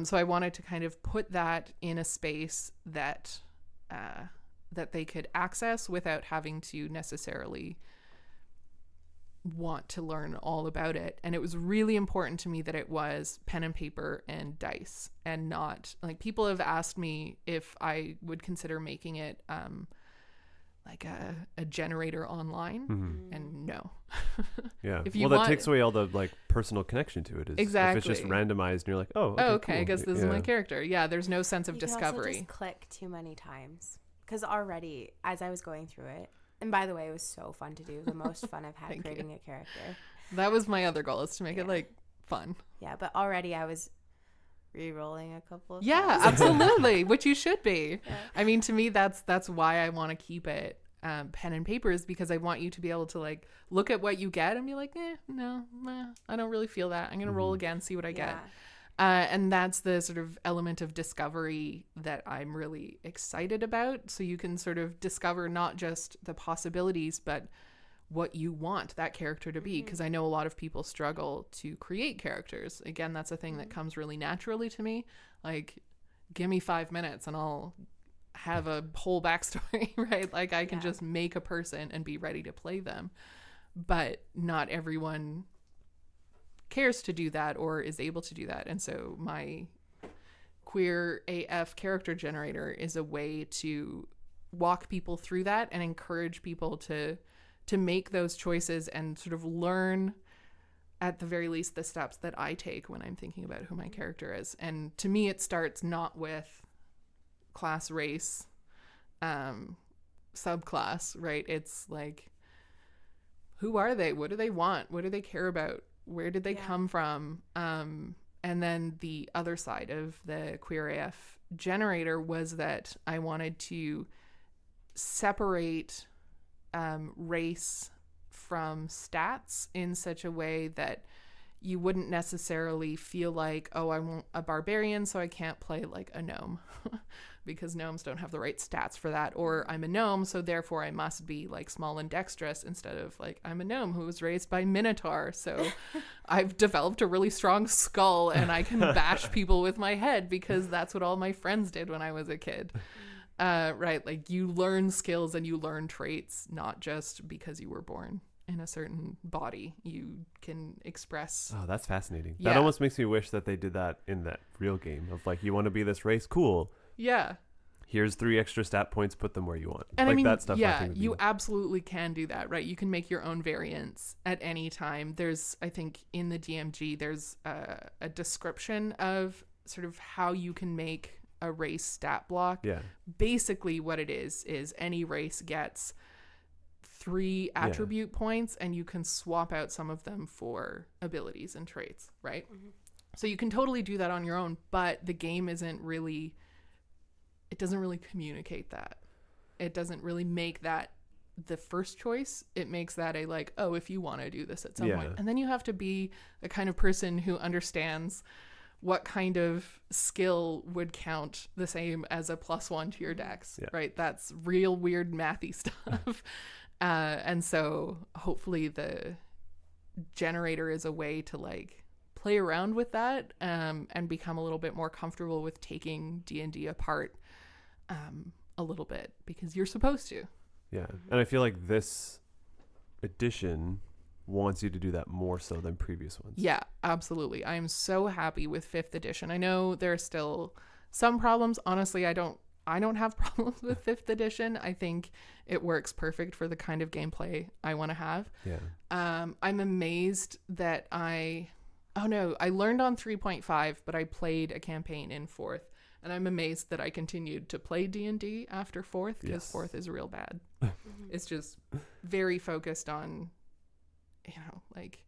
So I wanted to kind of put that in a space that that they could access without having to necessarily want to learn all about it. And it was really important to me that it was pen and paper and dice, and not like, people have asked me if I would consider making it like a generator online, and no. Yeah. If you Well, that want- takes away all the like personal connection to it. If it's just Exactly. randomized and you're like, oh, Okay, I cool. guess this is Yeah. my character. Yeah, there's no sense of You can also discovery. just click too many times. Because already, as I was going through it, and by the way, it was so fun to do. The most fun I've had Thank creating a character. That was my other goal, is to make it like fun. Yeah, but already I was re-rolling a couple of Yeah, times. absolutely, which you should be. Yeah. I mean, to me, that's why I want to keep it pen and paper, is because I want you to be able to like look at what you get and be like, no, I don't really feel that. I'm gonna roll again, see what I get. Yeah. And that's the sort of element of discovery that I'm really excited about. So you can sort of discover not just the possibilities, but what you want that character to be. Because I know a lot of people struggle to create characters. Again, that's a thing that comes really naturally to me. Like, give me 5 minutes and I'll have a whole backstory, right? Like, I can just make a person and be ready to play them. But not everyone cares to do that or is able to do that. And so my queer AF character generator is a way to walk people through that and encourage people to make those choices and sort of learn, at the very least, the steps that I take when I'm thinking about who my character is. And to me, it starts not with class race subclass, right? It's like, who are they? What do they want? What do they care about? Where did they come from? And then the other side of the Queer AF generator was that I wanted to separate race from stats in such a way that you wouldn't necessarily feel like, oh, I'm a barbarian, so I can't play like a gnome because gnomes don't have the right stats for that. Or I'm a gnome, so therefore I must be like small and dexterous, instead of like, I'm a gnome who was raised by Minotaur, so I've developed a really strong skull and I can bash people with my head because that's what all my friends did when I was a kid. Right, like you learn skills and you learn traits, not just because you were born in a certain body. You can express. Oh, that's fascinating. Yeah. That almost makes me wish that they did that in that real game of like, you want to be this race, cool. Yeah. Here's 3 extra stat points, put them where you want. And like I mean, that stuff. yeah, I think would you be... absolutely can do that, right? You can make your own variants at any time. There's, I think in the DMG, there's a description of sort of how you can make a race stat block. Yeah. Basically what it is any race gets 3 attribute points, and you can swap out some of them for abilities and traits, right? Mm-hmm. So you can totally do that on your own, but the game doesn't really communicate that. It doesn't really make that the first choice. It makes that a like, oh, if you want to do this at some point. And then you have to be the kind of person who understands what kind of skill would count the same as a +1 to your dex, right? That's real weird mathy stuff. And so hopefully the generator is a way to like play around with that, and become a little bit more comfortable with taking D&D apart a little bit, because you're supposed to. Yeah. And I feel like this edition wants you to do that more so than previous ones. Yeah, absolutely. I'm so happy with 5th edition. I know there are still some problems. Honestly, I don't have problems with 5th edition. I think it works perfect for the kind of gameplay I want to have. Yeah. I'm amazed that I learned on 3.5, but I played a campaign in 4th, and I'm amazed that I continued to play D&D after 4th, because 4th is real bad. It's just very focused on, like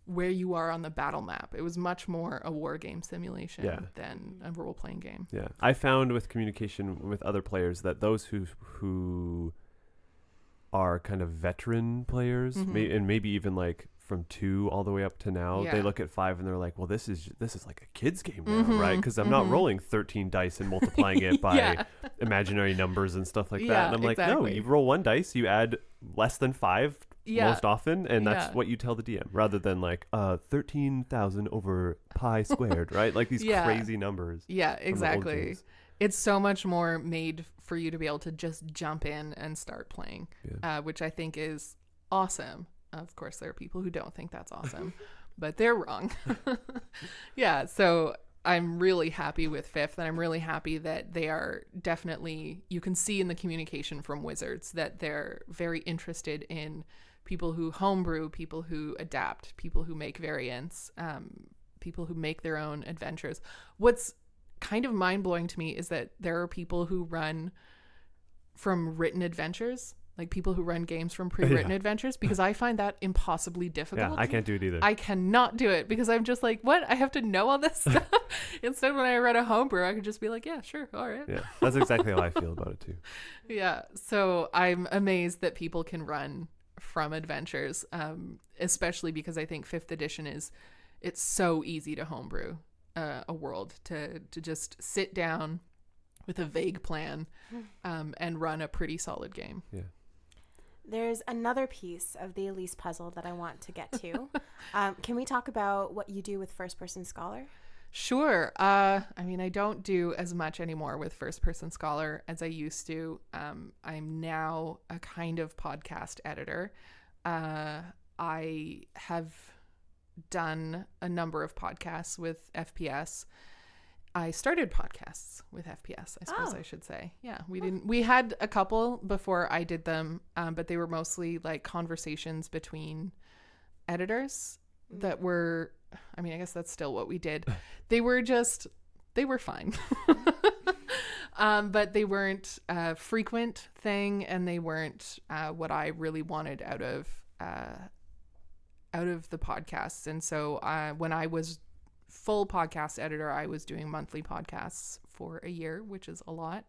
where you are on the battle map. It was much more a war game simulation than a role-playing game. Yeah. I found with communication with other players that those who are kind of veteran players, and maybe even like from 2 all the way up to now, they look at 5 and they're like, well, this is like a kid's game now, right? Because I'm not rolling 13 dice and multiplying it by imaginary numbers and stuff like that. And I'm like, no, you roll 1 dice, you add less than 5 most often, and that's what you tell the DM, rather than like 13,000 over pi squared, right? Like these crazy numbers. Yeah, exactly. It's so much more made for you to be able to just jump in and start playing, which I think is awesome. Of course, there are people who don't think that's awesome, but they're wrong. Yeah, so I'm really happy with 5th, and I'm really happy that they are definitely, you can see in the communication from Wizards that they're very interested in people who homebrew, people who adapt, people who make variants, people who make their own adventures. What's kind of mind-blowing to me is that there are people who run from written adventures, like people who run games from pre-written adventures, because I find that impossibly difficult. Yeah, I can't do it either. I cannot do it, because I'm just like, what? I have to know all this stuff? Instead, when I run a homebrew, I could just be like, yeah, sure, all right. Yeah, that's exactly how I feel about it too. Yeah, so I'm amazed that people can run from adventures, especially because I think 5th edition it's so easy to homebrew a world, to just sit down with a vague plan and run a pretty solid game. Yeah. There's another piece of the Elise puzzle that I want to get to. Can we talk about what you do with First Person Scholar? Sure. I mean, I don't do as much anymore with First Person Scholar as I used to. I'm now a kind of podcast editor. I have done a number of podcasts with FPS. I started podcasts with FPS, I suppose I should say. Yeah, we had a couple before I did them, but they were mostly like conversations between editors that were, I mean, I guess that's still what we did. They were fine. But they weren't a frequent thing, and they weren't what I really wanted out of the podcasts. And so when I was full podcast editor, I was doing monthly podcasts for a year, which is a lot.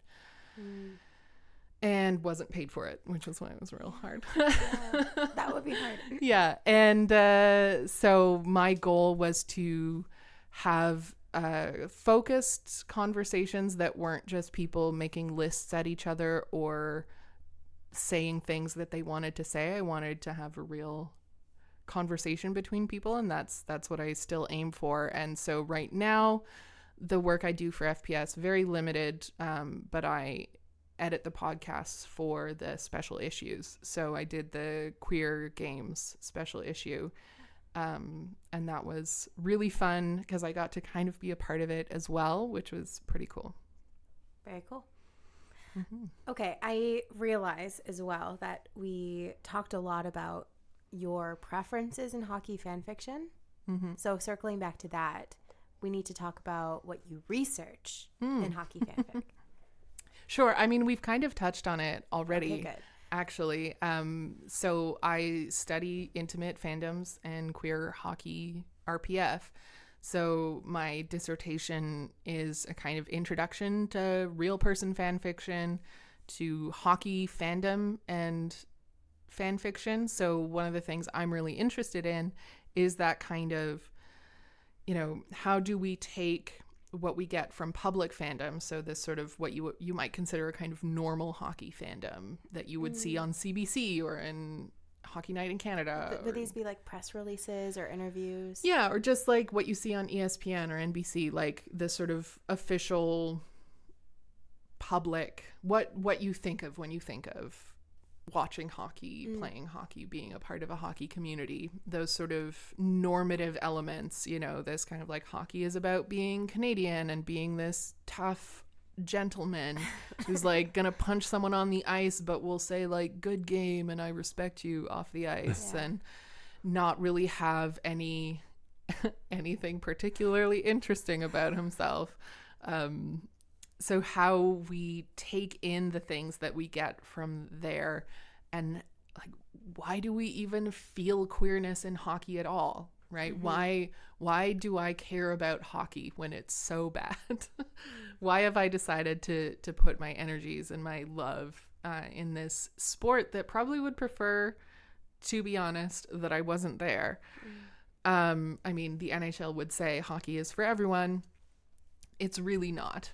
And wasn't paid for it, which was why it was real hard. Yeah, that would be hard. Yeah. And so my goal was to have focused conversations that weren't just people making lists at each other or saying things that they wanted to say. I wanted to have a real conversation between people, and that's what I still aim for. And so right now, the work I do for FPS, very limited, but I edit the podcasts for the special issues. So I did the Queer Games special issue, and that was really fun because I got to kind of be a part of it as well, which was pretty cool. Very cool. Okay, I realize as well that we talked a lot about your preferences in hockey fan fiction. So circling back to that, we need to talk about what you research in hockey fanfic. Sure. I mean, we've kind of touched on it already. Okay, good. Actually. So I study intimate fandoms and queer hockey RPF. So my dissertation is a kind of introduction to real person fan fiction, to hockey fandom and fan fiction. So one of the things I'm really interested in is that kind of, how do we take what we get from public fandom, so this sort of what you might consider a kind of normal hockey fandom that you would see on CBC or in Hockey Night in Canada. Would these be like press releases or interviews? Yeah, or just like what you see on ESPN or NBC, like the sort of official public, what you think of when you think of watching hockey, playing hockey, being a part of a hockey community, those sort of normative elements, this kind of like hockey is about being Canadian and being this tough gentleman who's like gonna punch someone on the ice but will say like good game and I respect you off the ice, and not really have anything particularly interesting about himself. So how we take in the things that we get from there, and like, why do we even feel queerness in hockey at all, right? Why do I care about hockey when it's so bad? Why have I decided to put my energies and my love in this sport that probably would prefer, to be honest, that I wasn't there? I mean, the NHL would say hockey is for everyone. It's really not.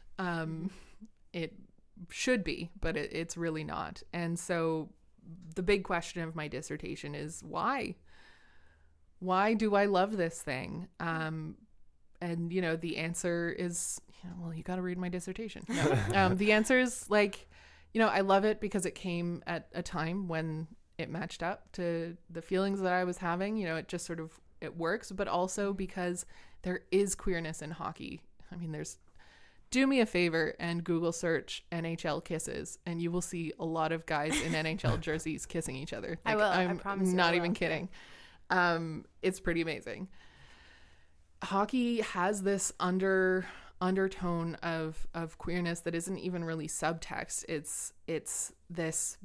It should be, but it's really not. And so the big question of my dissertation is why? Why do I love this thing? And, the answer is, well, you got to read my dissertation. No. The answer is like, I love it because it came at a time when it matched up to the feelings that I was having. It just sort of, it works, but also because there is queerness in hockey. I mean, do me a favor and Google search NHL kisses, and you will see a lot of guys in NHL jerseys kissing each other. I will. I promise you. Not even kidding. It's pretty amazing. Hockey has this undertone of queerness that isn't even really subtext. It's this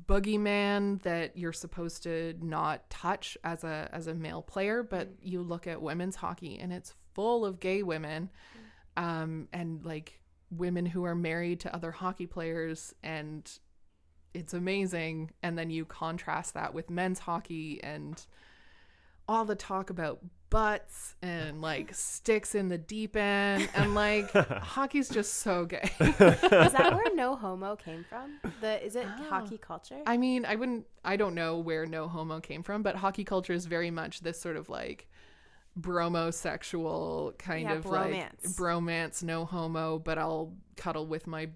boogeyman that you're supposed to not touch as a male player, but you look at women's hockey and it's full of gay women. And like women who are married to other hockey players, and it's amazing. And then you contrast that with men's hockey and all the talk about butts and like sticks in the deep end, and like hockey's just so gay. Is that where no homo came from? Is it hockey culture? I mean, I don't know where no homo came from, but hockey culture is very much this sort of like bromosexual kind of bromance. Like bromance, no homo, but I'll cuddle with my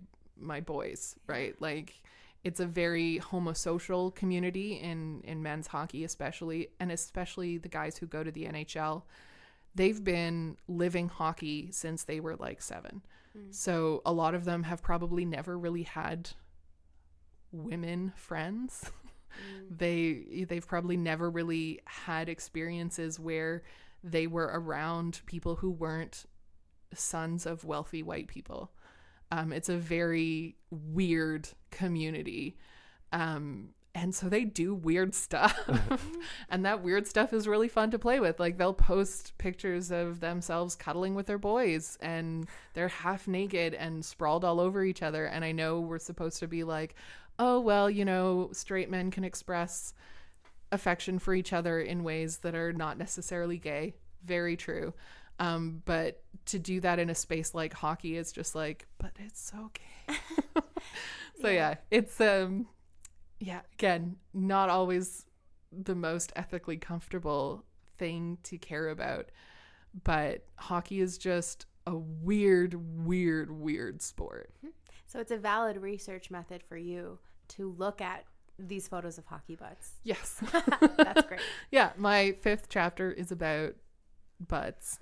boys, right? Like it's a very homosocial community in men's hockey, especially the guys who go to the NHL. They've been living hockey since they were like 7. So a lot of them have probably never really had women friends. They've probably never really had experiences where they were around people who weren't sons of wealthy white people. It's a very weird community. And so they do weird stuff. And that weird stuff is really fun to play with. Like, they'll post pictures of themselves cuddling with their boys, and they're half naked and sprawled all over each other. And I know we're supposed to be like, oh, well, you know, straight men can express affection for each other in ways that are not necessarily gay. Very true. But to do that in a space like hockey is just like, but it's so gay. So yeah, it's yeah, again, not always the most ethically comfortable thing to care about, but hockey is just a weird sport. So it's a valid research method for you to look at these photos of hockey butts. Yes. That's great. Yeah, my 5th chapter is about butts,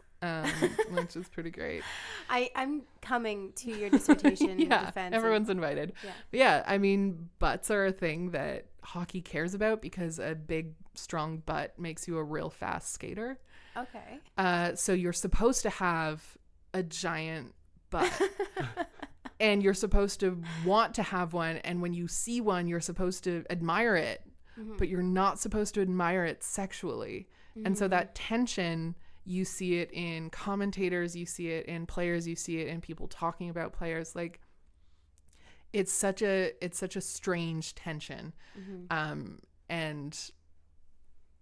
which is pretty great. I'm coming to your dissertation defense. Everyone's invited. Yeah, I mean, butts are a thing that hockey cares about because a big, strong butt makes you a real fast skater. Okay. So you're supposed to have a giant butt. And you're supposed to want to have one. And when you see one, you're supposed to admire it. Mm-hmm. But you're not supposed to admire it sexually. Mm-hmm. And so that tension, you see it in commentators, you see it in players, you see it in people talking about players. Like, it's such a strange tension. Mm-hmm. And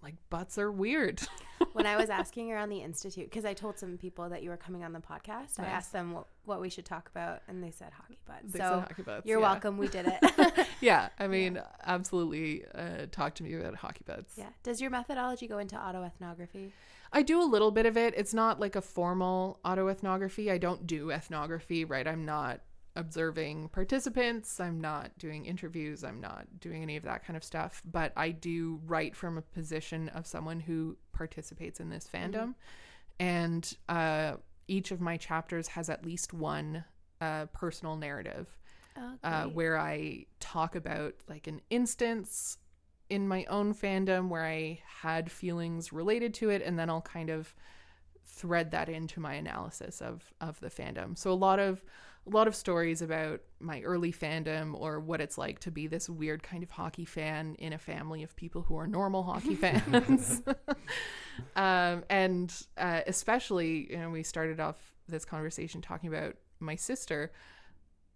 like, butts are weird. When I was asking around the Institute, because I told some people that you were coming on the podcast, I asked them what we should talk about, and they said hockey butts. You're welcome. We did it. Yeah. I mean, absolutely. Talk to me about hockey butts. Yeah. Does your methodology go into autoethnography? I do a little bit of it. It's not like a formal autoethnography. I don't do ethnography, right? I'm not observing participants. I'm not doing interviews. I'm not doing any of that kind of stuff. But I do write from a position of someone who participates in this fandom. Mm-hmm. And each of my chapters has at least one personal narrative where I talk about like an instance in my own fandom where I had feelings related to it, and then I'll kind of thread that into my analysis of the fandom. So a lot of stories about my early fandom, or what it's like to be this weird kind of hockey fan in a family of people who are normal hockey fans. And especially, you know, we started off this conversation talking about my sister.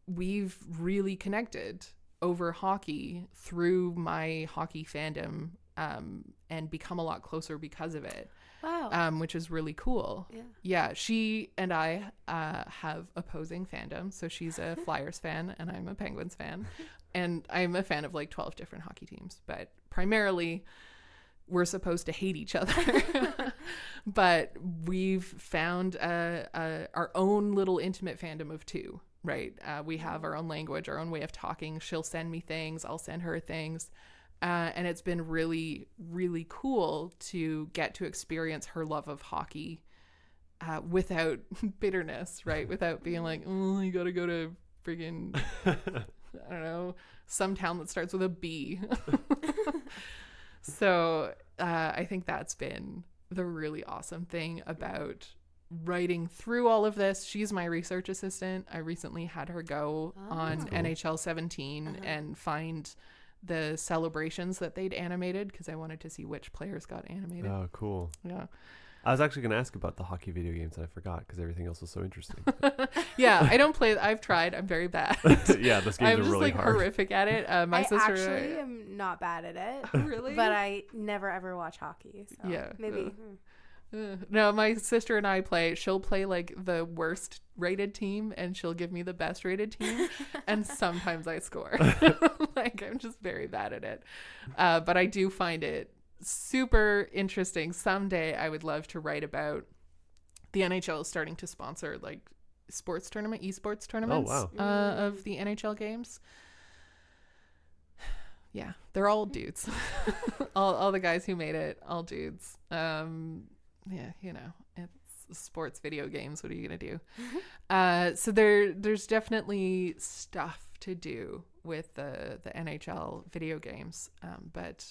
We've really connected over hockey through my hockey fandom, and become a lot closer because of it. Wow. Which is really cool. Yeah. She and I have opposing fandoms. So she's a Flyers fan and I'm a Penguins fan. And I'm a fan of like 12 different hockey teams. But primarily, we're supposed to hate each other. But we've found our own little intimate fandom of two, right? We have our own language, our own way of talking. She'll send me things. I'll send her things. And it's been really, really cool to get to experience her love of hockey without bitterness, right? Without being like, oh, you got to go to friggin', I don't know, some town that starts with a B. So I think that's been the really awesome thing about writing through all of this. She's my research assistant. I recently had her go on cool. NHL 17 and find the celebrations that they'd animated, because I wanted to see which players got animated. Oh, cool. Yeah. I was actually going to ask about the hockey video games, and I forgot because everything else was so interesting. Yeah, I don't play. I've tried. I'm very bad. Yeah, those games are really hard. I'm just horrific at it. My sister. I actually am not bad at it. Really? But I never ever watch hockey. So yeah. Maybe. No, my sister and I play. She'll play like the worst rated team, and she'll give me the best rated team, and sometimes I score. Like, I'm just very bad at it. But I do find it super interesting. Someday I would love to write about the NHL is starting to sponsor like esports tournaments of the NHL games. Yeah, they're all dudes. all the guys who made it, all dudes. Yeah, you know, it's sports video games. What are you gonna do? So there's definitely stuff to do with the NHL video games, but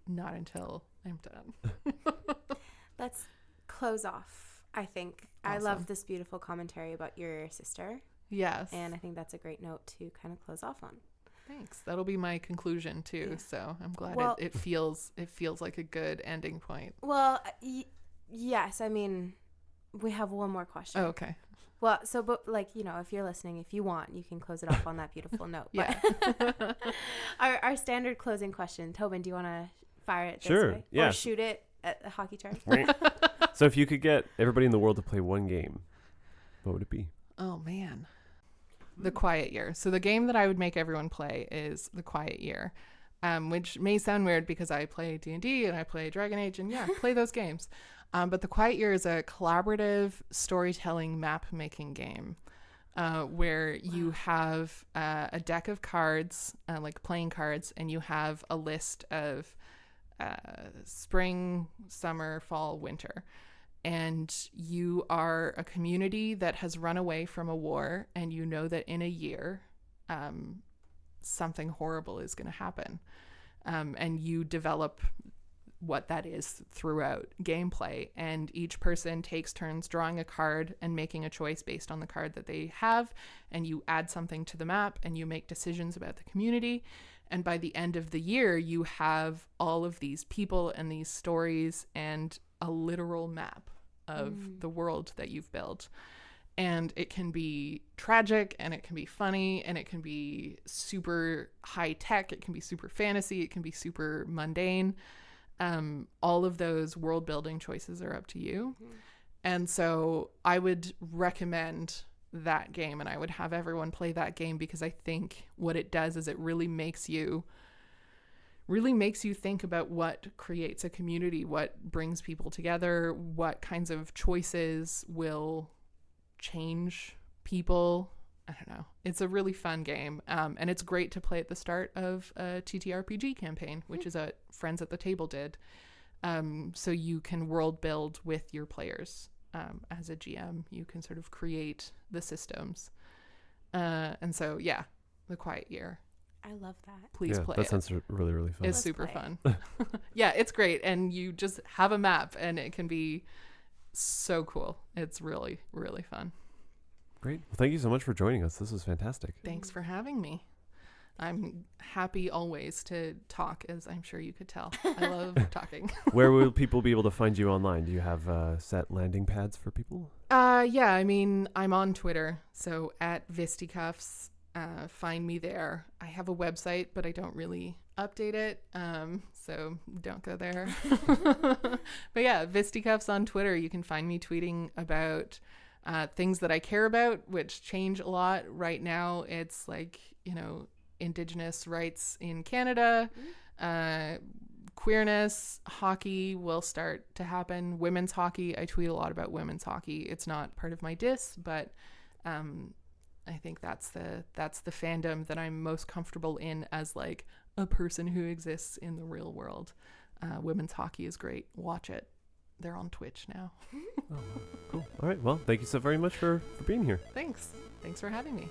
not until I'm done. Let's close off, I think. Awesome. I love this beautiful commentary about your sister. Yes. And I think that's a great note to kind of close off on. Thanks. That'll be my conclusion too. Yeah. So I'm glad Well- it feels like a good ending point. Well, yes. I mean, we have one more question. Oh, okay. Well, so, but like, you know, if you're listening, if you want, you can close it off on that beautiful note. Yeah. But our standard closing question, Tobin, do you want to fire it this Sure, way? yeah. Or shoot it at the hockey charge? So if you could get everybody in the world to play one game, what would it be? Oh man. The Quiet Year. So the game that I would make everyone play is The Quiet Year, which may sound weird because I play D&D and I play Dragon Age and play those games. But The Quiet Year is a collaborative storytelling map making game where you have a deck of cards, like playing cards, and you have a list of spring, summer, fall, winter. And you are a community that has run away from a war, and you know that in a year, something horrible is going to happen. And you develop what that is throughout gameplay. And each person takes turns drawing a card and making a choice based on the card that they have. And you add something to the map and you make decisions about the community. And by the end of the year, you have all of these people and these stories and a literal map of the world that you've built. And it can be tragic and it can be funny and it can be super high tech. It can be super fantasy. It can be super mundane. All of those world building choices are up to you. And so I would recommend that game and I would have everyone play that game because I think what it does is it really makes you think about what creates a community, what brings people together, what kinds of choices will change people. I don't know. It's a really fun game. And it's great to play at the start of a TTRPG campaign, which is what Friends at the Table did. So you can world build with your players. As a GM, you can sort of create the systems. And so, yeah, The Quiet Year. I love that. Please Yeah, play that it. sounds really, really fun. It's Let's super play fun. Yeah, it's great. And you just have a map and it can be so cool. It's really, really fun. Great. Well, thank you so much for joining us. This was fantastic. Thanks for having me. I'm happy always to talk, as I'm sure you could tell. I love talking. Where will people be able to find you online? Do you have set landing pads for people? Yeah, I mean, I'm on Twitter, so at Visticuffs. Find me there. I have a website, but I don't really update it, so don't go there. But yeah, Visticuffs on Twitter. You can find me tweeting about things that I care about, which change a lot. Right now, it's like, Indigenous rights in Canada, queerness, hockey will start to happen. Women's hockey, I tweet a lot about women's hockey. It's not part of my diss, but I think that's the fandom that I'm most comfortable in as like a person who exists in the real world. Women's hockey is great. Watch it. They're on Twitch now. Oh, cool. All right. Well, thank you so very much for being here. Thanks for having me.